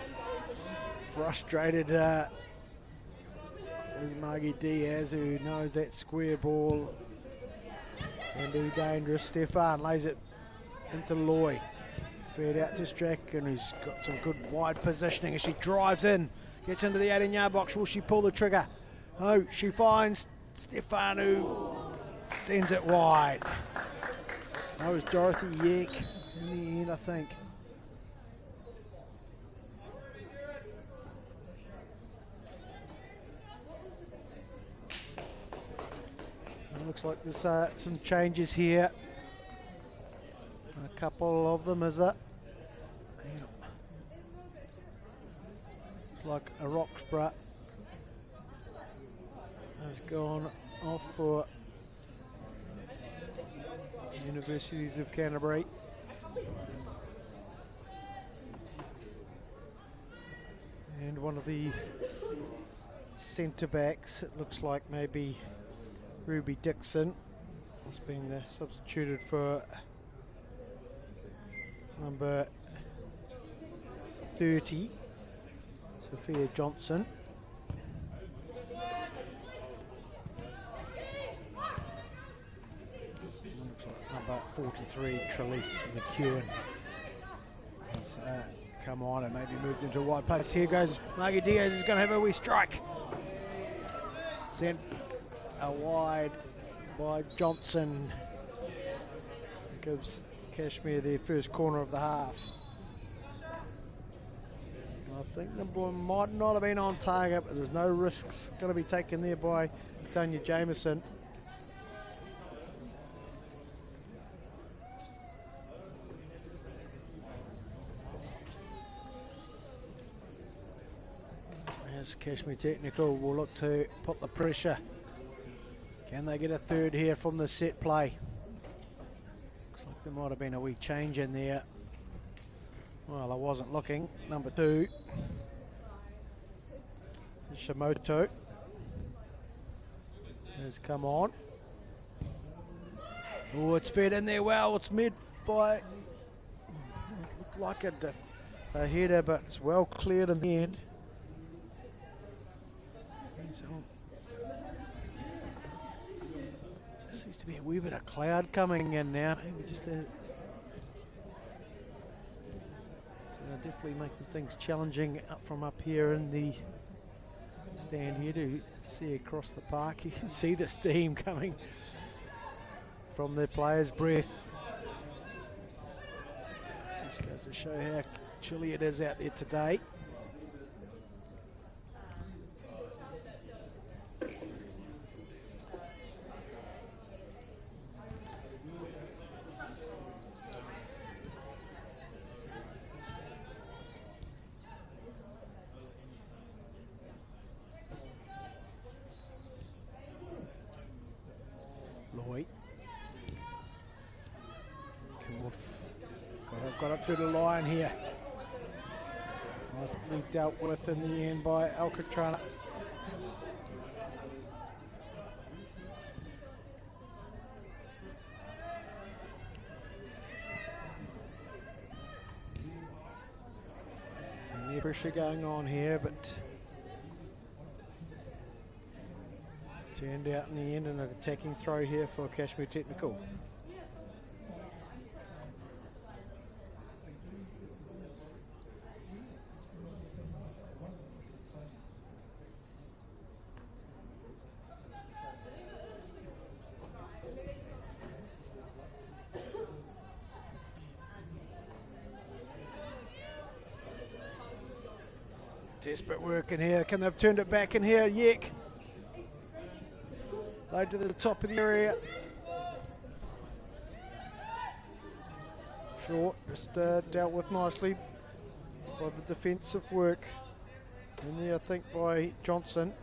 frustrated is Margie Diaz, who knows that square ball can be dangerous. Stefan lays it into Loy. Fed out to Strachan, who's got some good wide positioning as she drives in. Gets into the 18-yard box. Will she pull the trigger? Oh, she finds Stefan, who sends it wide. That was Dorothy Yeck in the end, I think. Looks like there's some changes here. A couple of them, is it? Yeah. Looks like a Roxburgh has gone off for Universities of Canterbury. And one of the centre backs, it looks like maybe Ruby Dixon has been substituted for number 30, Sophia Johnson. Looks like number 43, Trelise McEwen has come on and maybe moved into a wide place. Here goes Margie Diaz, is going to have a wee strike. Sent wide by Johnson. Gives Cashmere their first corner of the half. I think the ball might not have been on target, but there's no risks going to be taken there by Tanya Jameson. As Cashmere Technical will look to put the pressure. Can they get a third here from the set play? Looks like there might have been a wee change in there. Well, I wasn't looking. Number 2, Shimoto has come on. Oh, it's fed in there well. It's mid by, it looked like a header, but it's well cleared in the end. Seems to be a wee bit of cloud coming in now. Maybe just so definitely making things challenging from up here in the stand here to see across the park. You can see the steam coming from the players' breath. Just goes to show how chilly it is out there today. got it through the line here. Nicely dealt with in the end by Alcatraz. Plenty of pressure going on here, but turned out in the end an attacking throw here for Cashmere Technical. Desperate work in here. Can they've turned it back in here? Yek. Load to the top of the area. Short, just dealt with nicely by the defensive work. In there, I think, by Johnson.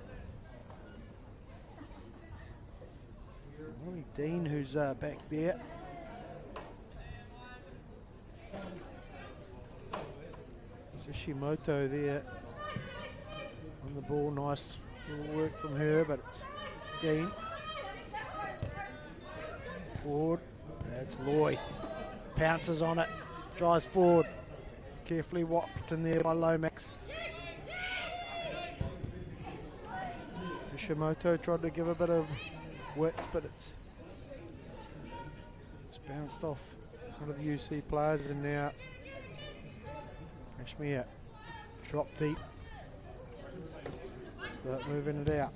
Only Dean who's back there. Tsushimoto there on the ball. Nice little work from her, but it's Dean. Forward, that's Loy. Pounces on it, drives forward. Carefully watched in there by Lomax. Tsushimoto tried to give a bit of width, but it's bounced off one of the UC players, and now Cashmere drop deep. Start moving it out.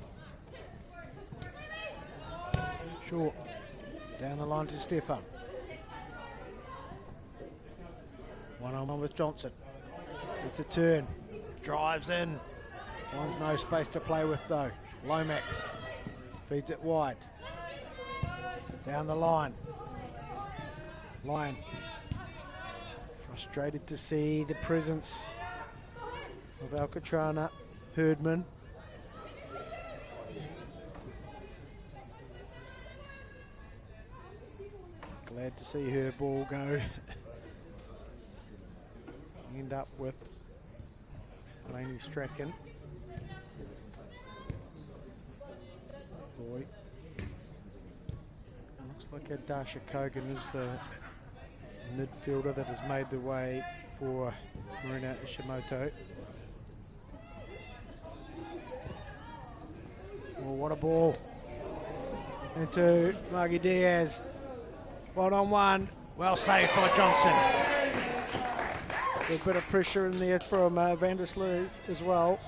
Short. Down the line to Stefan. One-on-one with Johnson. It's a turn. Drives in. Finds no space to play with though. Lomax feeds it wide. Down the line. Line. Frustrated to see the presence of Alcatraz. Herdman. Glad to see her ball go. End up with Laney Strachan. Boy. Looks like Dasha Kogan is the midfielder that has made the way for Marina Ishimoto. Oh, what a ball. Into Margie Diaz. One-on-one. Well saved by Johnson. A bit of pressure in there from Van der Sloot as well.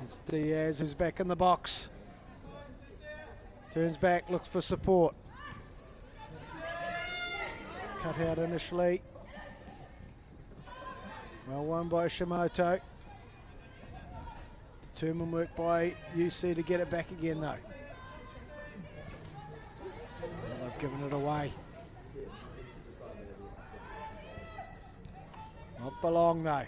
It's Diaz who's back in the box. Turns back, looks for support. Cut out initially. Well won by Shimoto. Determined work by UC to get it back again though. Well, they've given it away. Not for long though.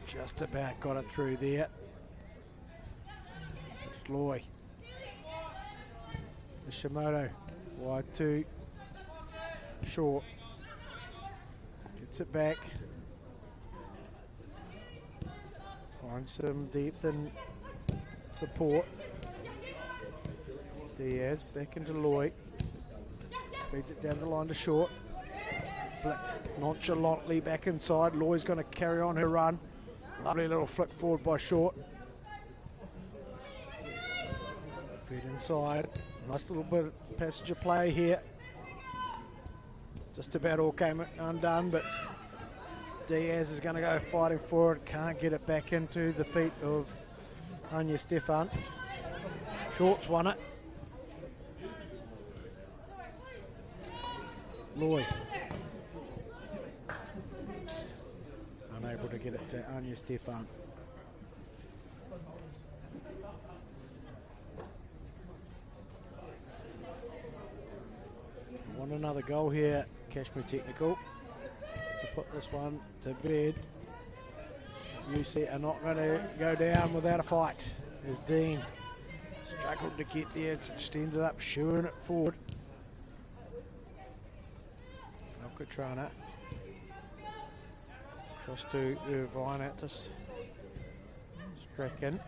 Just about got it through there. Loy. Shimoto. Wide two. Short. Gets it back. Finds some depth and support. Diaz back into Loy. Feeds it down the line to Short. Flicked nonchalantly back inside. Loy's going to carry on her run. Lovely little flick forward by Short. Feed inside. Nice little bit of passenger play here. Just about all came undone, but Diaz is going to go fighting for it. Can't get it back into the feet of Anya Stefan. Short's won it. Loy. Unable to get it to Anya Stefan. Want another goal here, Cashmere Technical, to put this one to bed. UC are not going to go down without a fight, as Dean struggled to get there. It's just ended up shooing it forward. Alcatrana across to Irvine, out to Strachan.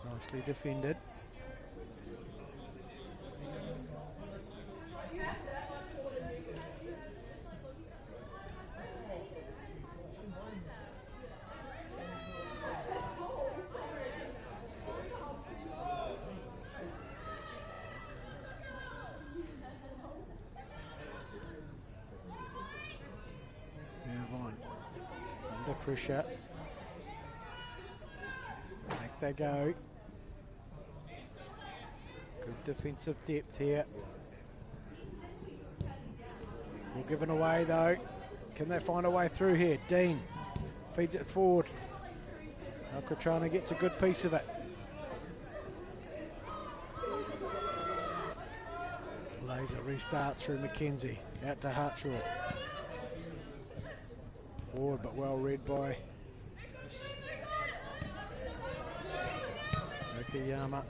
Nicely defended. Irvine under pressure. Back they go. Good defensive depth here. All given away though. Can they find a way through here? Dean feeds it forward. Alcatrana gets a good piece of it. Laser restarts through McKenzie. Out to Hartshaw. Forward but well read by Okayama.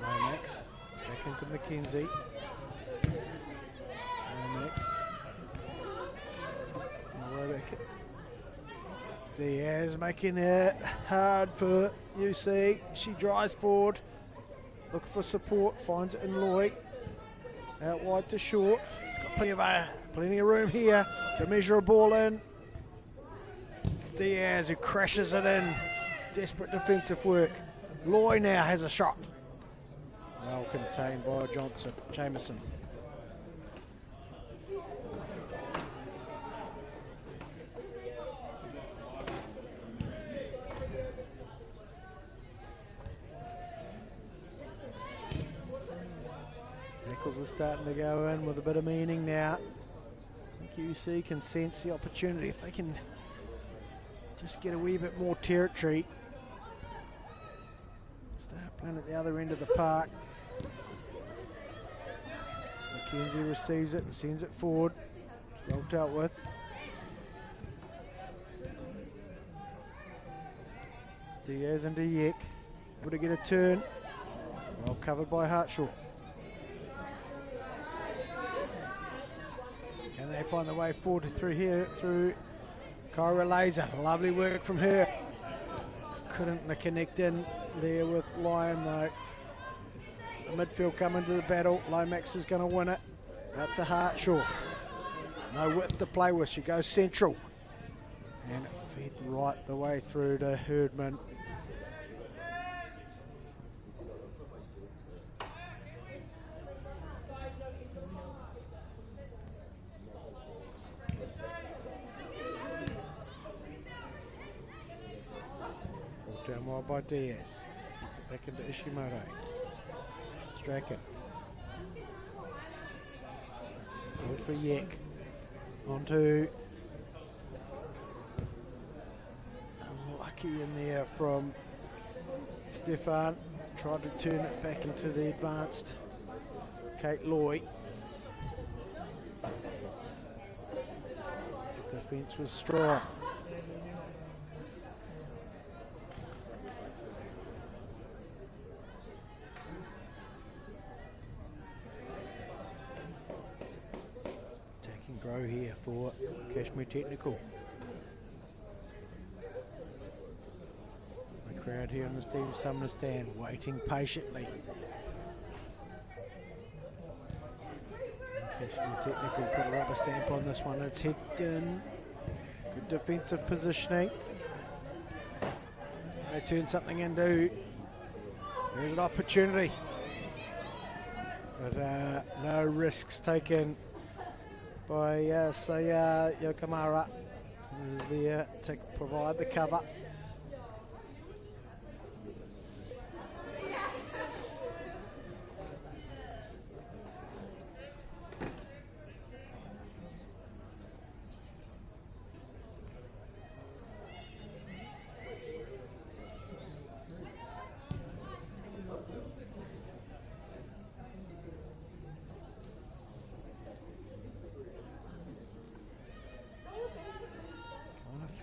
Lomax back into McKenzie. Lomax. Diaz making it hard for UC. She drives forward. Look for support. Finds it in Loy. Out wide to short. Got plenty of room here to measure a ball in. It's Diaz who crashes it in. Desperate defensive work. Loy now has a shot. Well contained by Jameson. Tackles are starting to go in with a bit of meaning now. I think UC can sense the opportunity if they can just get a wee bit more territory. Start playing at the other end of the park. McKenzie receives it and sends it forward. It's well dealt with. Diaz into Yek. Able to get a turn. Well covered by Hartshaw. Can they find the way forward through here, through Kyra Laser? Lovely work from her. Couldn't connect in there with Lyon though. The midfield coming to the battle. Lomax is going to win it. Out to Hartshaw. No width to play with. She goes central. And it fed right the way through to Herdman. Down wide by Diaz. Gets it back into Ishimoto. Strachan. Forward for Yek. Onto Lucky in there from Stefan. Tried to turn it back into the advanced Kate Loy. The defence was strong. Grow here for Cashmere Technical. The crowd here on the Steve Sumner stand waiting patiently. Cashmere Technical put a rubber stamp on this one. It's hit in. Good defensive positioning. They turn something into. There's an opportunity. But no risks taken by Saya Yokamara, who's there to provide the cover.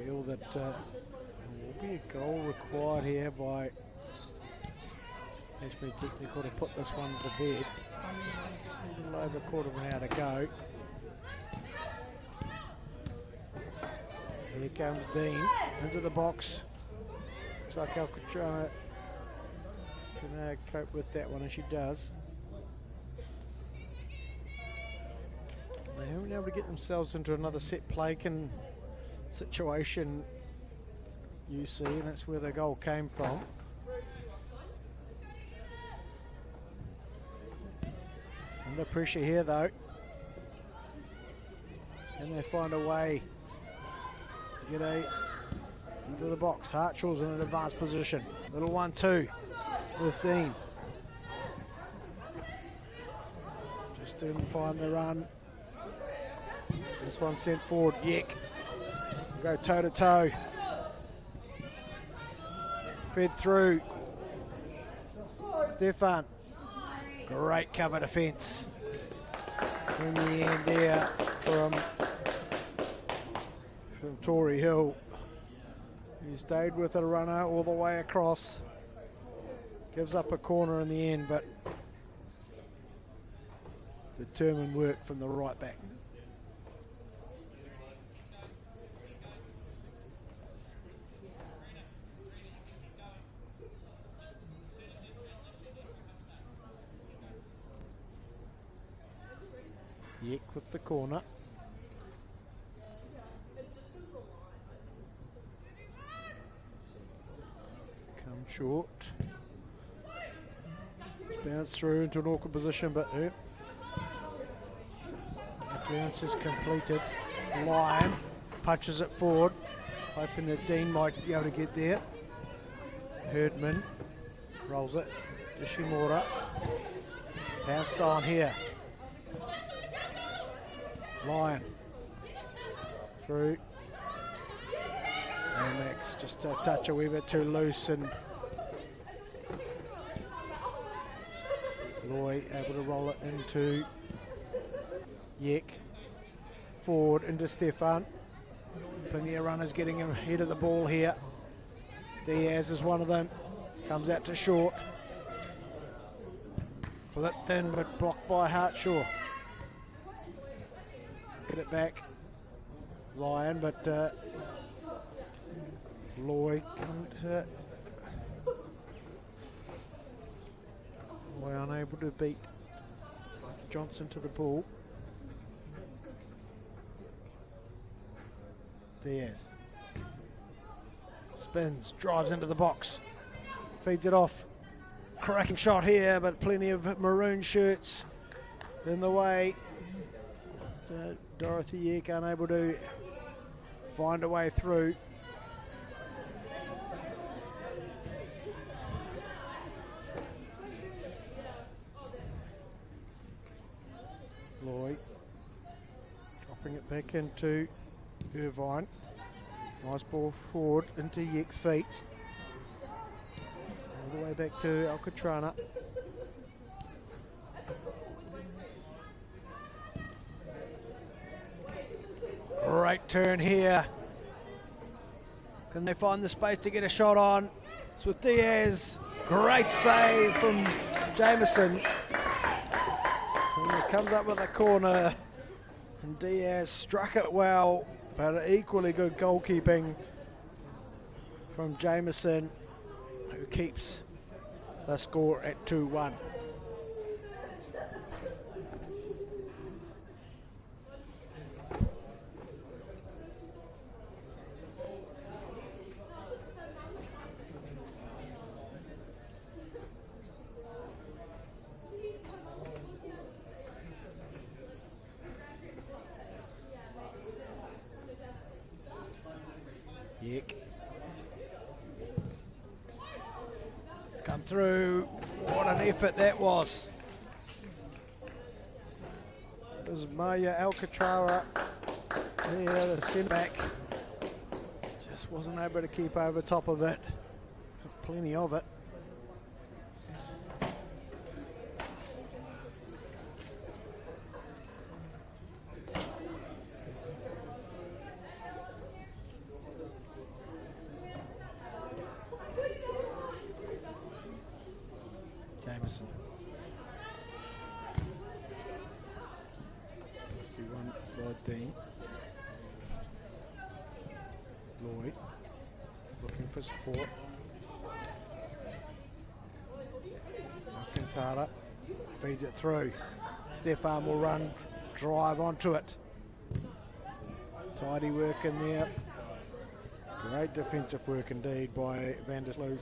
feel that there will be a goal required here by Cashmere Technical to put this one to bed. It's a little over a quarter of an hour to go. Here comes Dean into the box. Looks like Alcatraz can cope with that one, and she does. They haven't been able to get themselves into another set play situation, UC, and that's where the goal came from. Under pressure here though. Can they find a way to get into the box? Hartshaw's in an advanced position. Little 1-2 with Dean. Just didn't find the run. This one sent forward. Yek. Go toe to toe. Fed through. Stefan. Great cover defence in the end there from Tory Hill. He stayed with a runner all the way across. Gives up a corner in the end, but determined work from the right back. Yek with the corner. Come short. Bounce through into an awkward position, but the bounce is completed. Lyon punches it forward, hoping that Dean might be able to get there. Herdman rolls it. Ishimura pounced on here. Lyon through, and Max just a touch a wee bit too loose, and Loy able to roll it into Yek. Forward into Stefan. Plenty of runners getting him ahead of the ball here. Diaz is one of them. Comes out to short. Flipped in but blocked by Hartshaw. Get it back. Lyon, but Loy couldn't hit. Loy unable to beat Johnson to the ball. Diaz spins, drives into the box, feeds it off. Cracking shot here, but plenty of maroon shirts in the way. So Dorothy Yek unable to find a way through. Lloyd dropping it back into Irvine. Nice ball forward into Yek's feet. All the way back to Alcatrana. Great turn here. Can they find the space to get a shot on? It's with Diaz. Great save from Jameson. So he comes up with a corner, and Diaz struck it well, but equally good goalkeeping from Jameson, who keeps the score at 2-1. Yek. It's come through. What an effort that was. It was Maya Alcatraz here, the centre back. Just wasn't able to keep over top of it. Got plenty of it. Lloyd looking for support. Alcantara feeds it through. Stefan will run, drive onto it. Tidy work in there. Great defensive work indeed by Van der Sloot.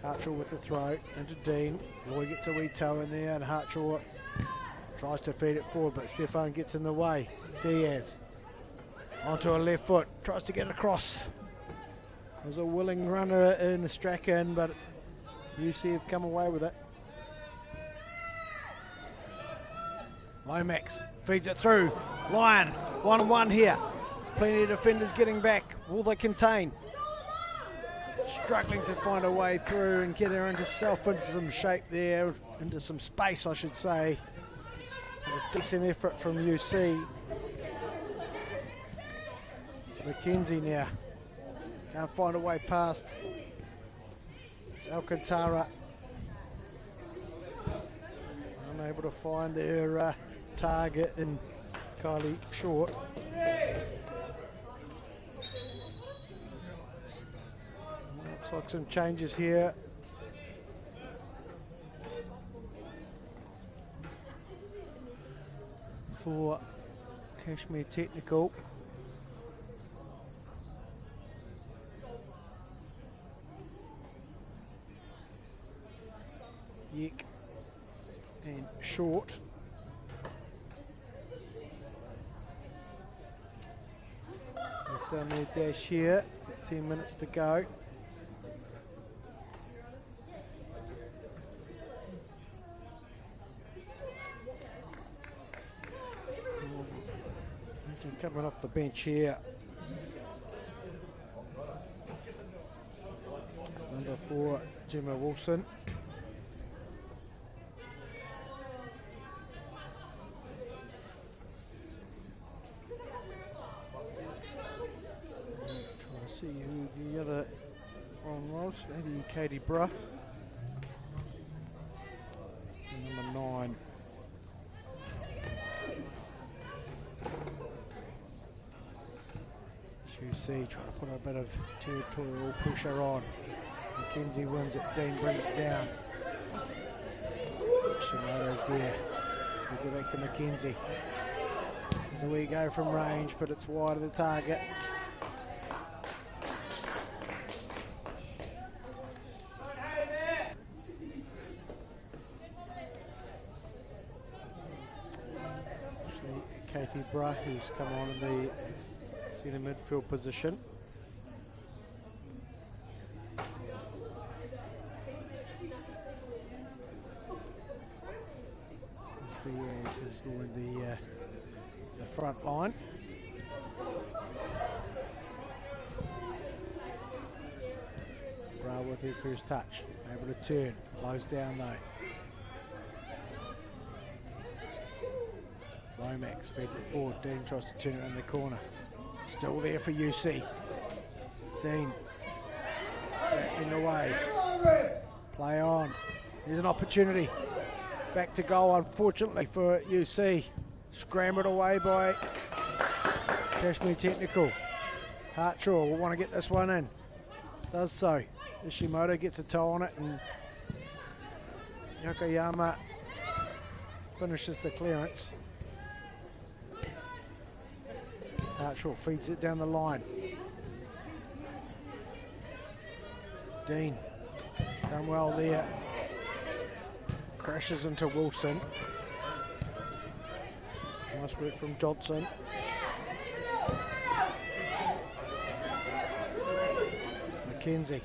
Hartshaw with the throw into Dean. Lloyd gets a wee toe in there and Hartshaw tries to feed it forward, but Stefan gets in the way. Diaz onto a left foot, tries to get across. There's a willing runner in the Strachan, but UC have come away with it. Lomax feeds it through. Lyon, 1-on-1 here. There's plenty of defenders getting back. Will they contain? Struggling to find a way through and get her into some shape there, into some space, I should say. A decent effort from UC. It's McKenzie now. Can't find a way past. It's Alcantara. Unable to find their target in Kylie Short. Looks like some changes here. For Cashmere Technical. Yick and Short. They've done their dash here. 10 minutes to go. Coming off the bench here. It's number 4, Gemma Wilson. Trying to see who the other one was. Maybe Katie Bruh. And number 9. UC trying to put a bit of territorial pressure on. McKenzie wins it, Dean brings it down. Shimoda's there. Gives it back to McKenzie. There's a wee go from range, but it's wide of the target. Actually, Katie Bruh, who's come on in the centre midfield position. Diaz has joined the front line. Bra with her first touch, able to turn, close down though. Lomax feeds it forward, Dean tries to turn it in the corner. Still there for UC. Dean backing away. Play on. There's an opportunity. Back to goal, unfortunately, for UC. Scrambled away by Cashmere Technical. Hartshaw will want to get this one in. Does so. Ishimoto gets a toe on it and Yokoyama finishes the clearance. Hartshaw feeds it down the line. Dean done well there. Crashes into Wilson. Nice work from Johnson. McKenzie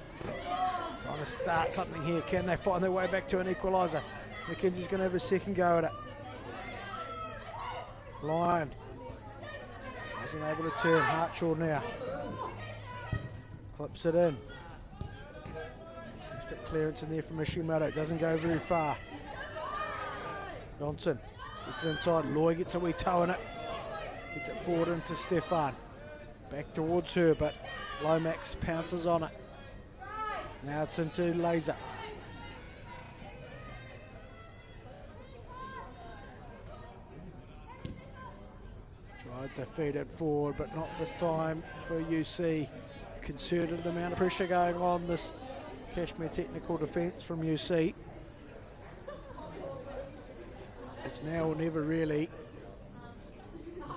trying to start something here. Can they find their way back to an equaliser? McKenzie's going to have a second go at it. Lyon wasn't able to turn. Hartshaw now clips it in. Nice bit clearance in there from Ishimoto. Doesn't go very far. Johnson gets it inside. Loy gets a wee toe in it. Gets it forward into Stefan. Back towards her, but Lomax pounces on it. Now it's into Laser. to feed it forward, but not this time for UC. Concerted amount of pressure going on this Cashmere technical defence from UC. It's now or never really.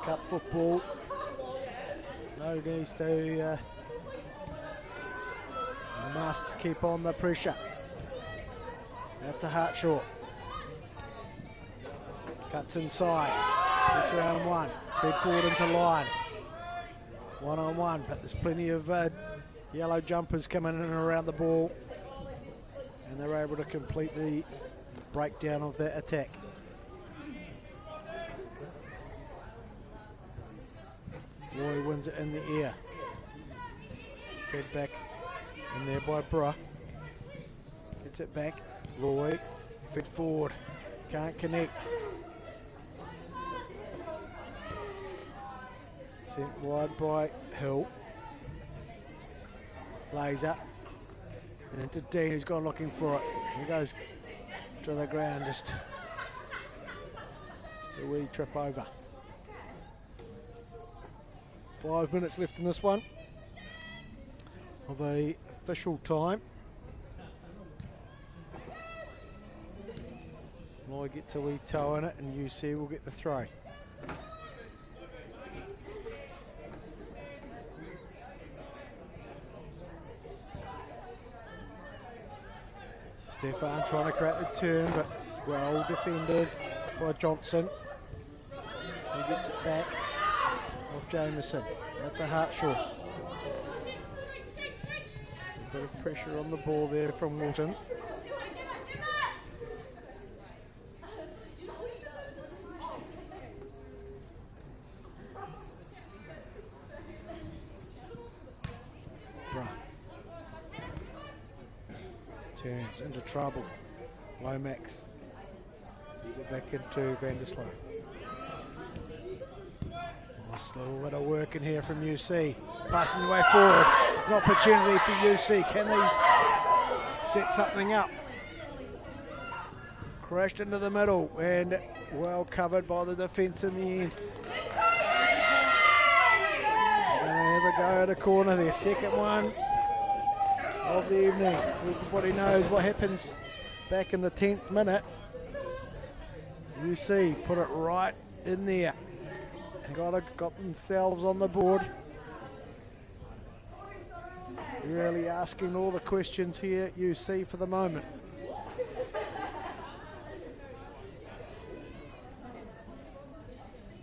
Cup football. No needs to must keep on the pressure. That's a heart short. Cuts inside. It's round one. Fed forward into line. 1-on-1, but there's plenty of yellow jumpers coming in and around the ball. And they're able to complete the breakdown of that attack. Roy wins it in the air. Fed back in there by Bruh. Gets it back. Roy, fed forward. Can't connect. Sent wide by Hill. Laser. And into Dean, who's gone looking for it. He goes to the ground, just a wee trip over. 5 minutes left in this one of a official time. Lloyd gets a wee toe in it and UC will get the throw. Stefan trying to create the turn, but it's well defended by Johnson. He gets it back off Jameson at the heart short. A bit of pressure on the ball there from Walton. Turns into trouble. Lomax sends it back into Vandersloot. Still a bit of work in here from UC. Passing the way forward. An opportunity for UC. Can they set something up? Crashed into the middle and well covered by the defence in the end. Gonna have a go at a corner there. Second one of the evening. Everybody knows what happens back in the 10th minute. UC put it right in there. Got themselves on the board. Really asking all the questions here at UC for the moment.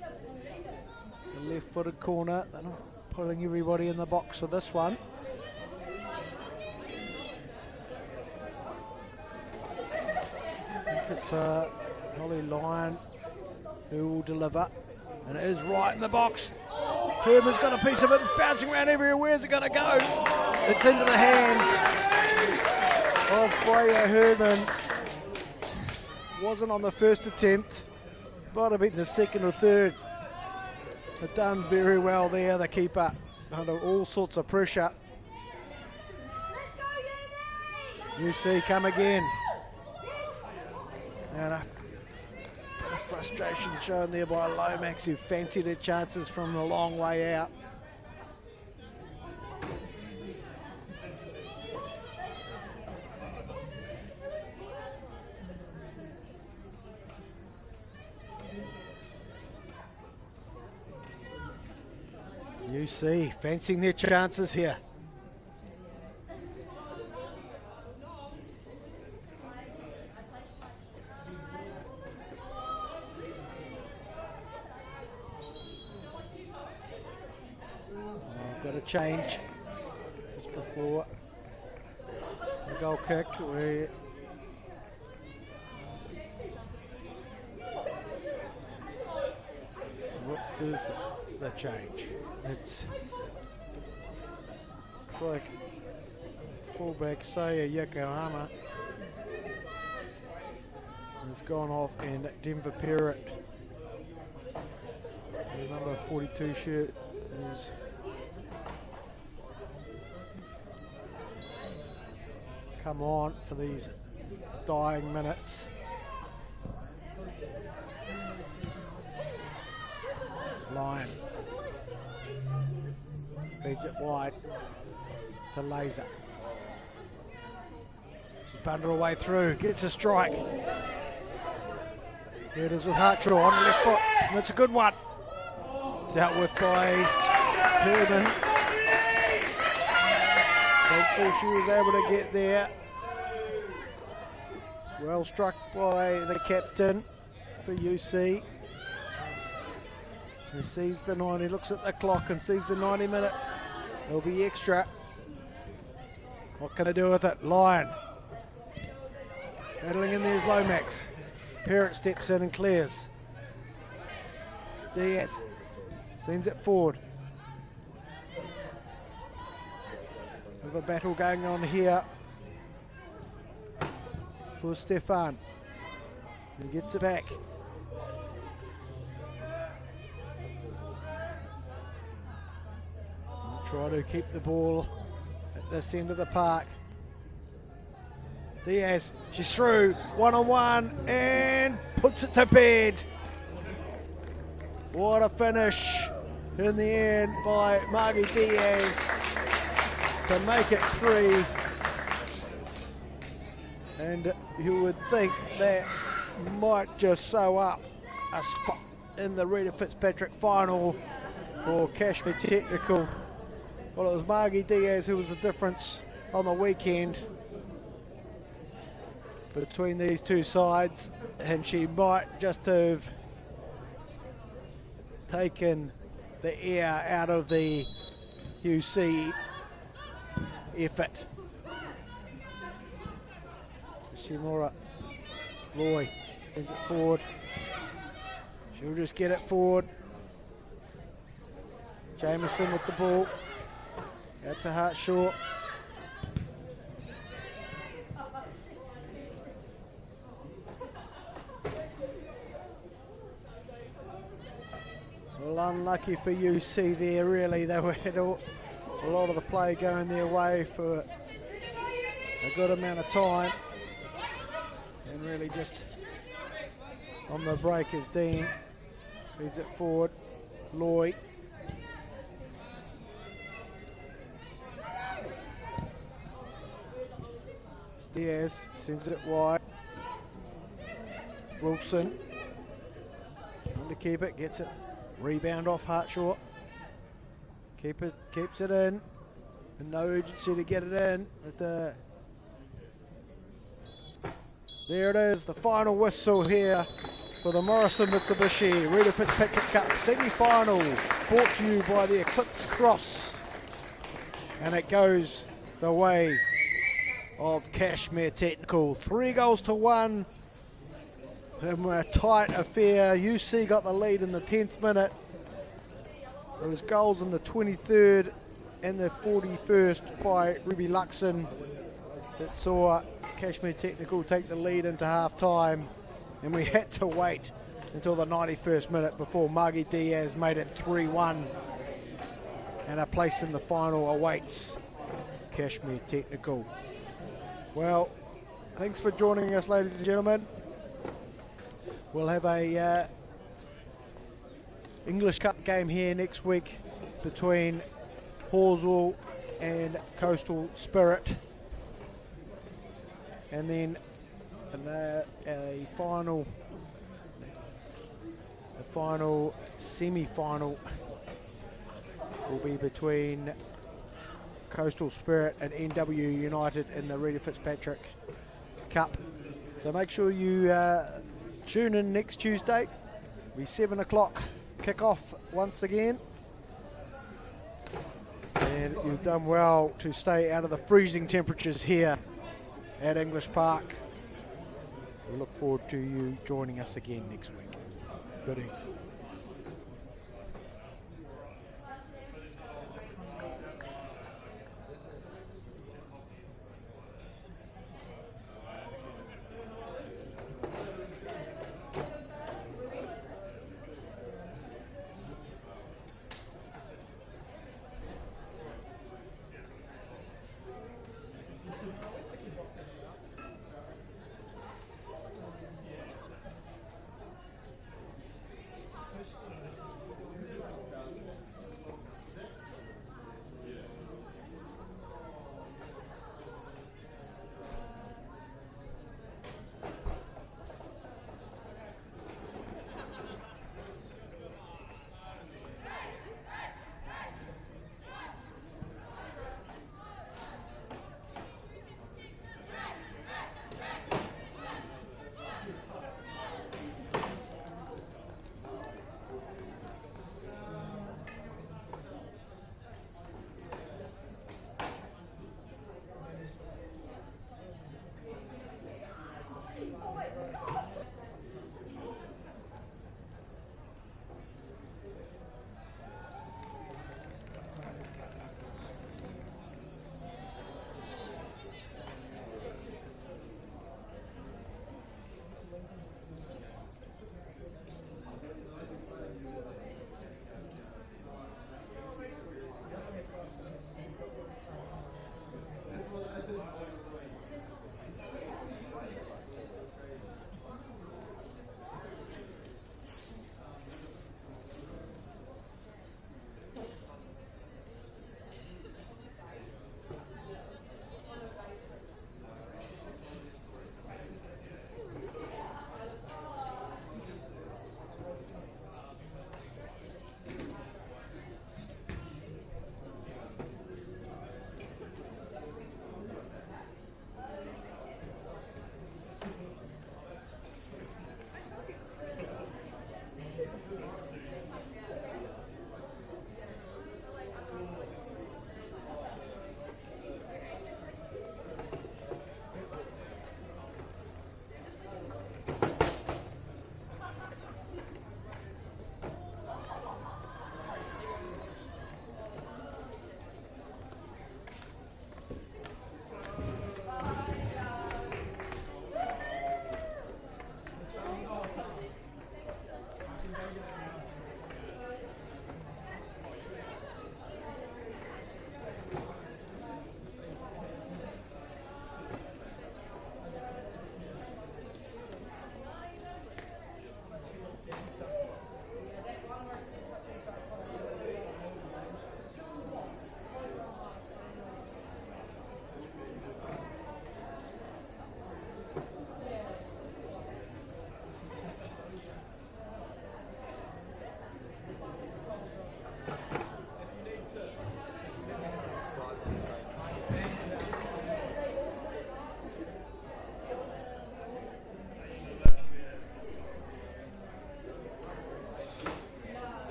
It's a left-footed corner. They're not putting everybody in the box for this one. I think it's Holly Lyon who will deliver. And it is right in the box. Herman's got a piece of it. It's bouncing around everywhere. Where's it going to go? It's into the hands of Freya Herman. Wasn't on the first attempt. Might have been the second or third. They've done very well there, the keeper, under all sorts of pressure. UC come again. And a bit of frustration shown there by Lomax, who fancied their chances from a long way out. UC fancying their chances here. Got a change just before the goal kick. What is the change? It's like fullback Saya Yokohama has gone off, and Denver Parrott, the number 42 shirt, is come on for these dying minutes. Lyon Feeds it wide to Laser. She's bundled her way through, gets a strike. Here it is with Hartshaw on the left foot, and it's a good one. Dealt with by Herman. Thankful she was able to get there. Well struck by the captain for UC, who sees the 90, looks at the clock and sees the 90-minute. There'll be extra. What can I do with it? Lyon. Battling in there is Lomax. Parrott steps in and clears. Diaz sends it forward. We have a battle going on here for Stefan. He gets it back. We'll try to keep the ball at this end of the park. Diaz, she's through, one-on-one, and puts it to bed. What a finish in the end by Margie Diaz to make it 3. And you would think that might just sew up a spot in the Reta Fitzpatrick final for Cashmere Technical. Well, it was Margie Diaz who was the difference on the weekend between these two sides, and she might just have taken the air out of the UC effort. Shimura Loy sends it forward. She'll just get it forward. Jameson with the ball. Out to Hartshaw. Well, unlucky for UC there, really. They had a lot of the play going their way for a good amount of time. And really just on the break is Dean. Feeds it forward. Loy. Diaz sends it wide. Wilson. Trying to keep it, gets it. Rebound off Hartshaw. Keeps it in. And no urgency to get it in. But, there it is, the final whistle here for the Morrison Mitsubishi Reta Fitzpatrick Cup semi-final, brought to you by the Eclipse Cross. And it goes the way of Cashmere Technical. 3-1 in a tight affair. UC got the lead in the 10th minute. There was goals in the 23rd and the 41st by Ruby Luxon that saw Cashmere Technical take the lead into half-time, and we had to wait until the 91st minute before Margie Diaz made it 3-1, and a place in the final awaits Cashmere Technical. Well, thanks for joining us, ladies and gentlemen. We'll have a English Cup game here next week between Horswell and Coastal Spirit. And then a final semi-final will be between Coastal Spirit and NW United in the Reta Fitzpatrick Cup. So make sure you tune in next Tuesday. It'll be 7 o'clock kick-off once again. And you've done well to stay out of the freezing temperatures here at English Park. We look forward to you joining us again next week. Good evening.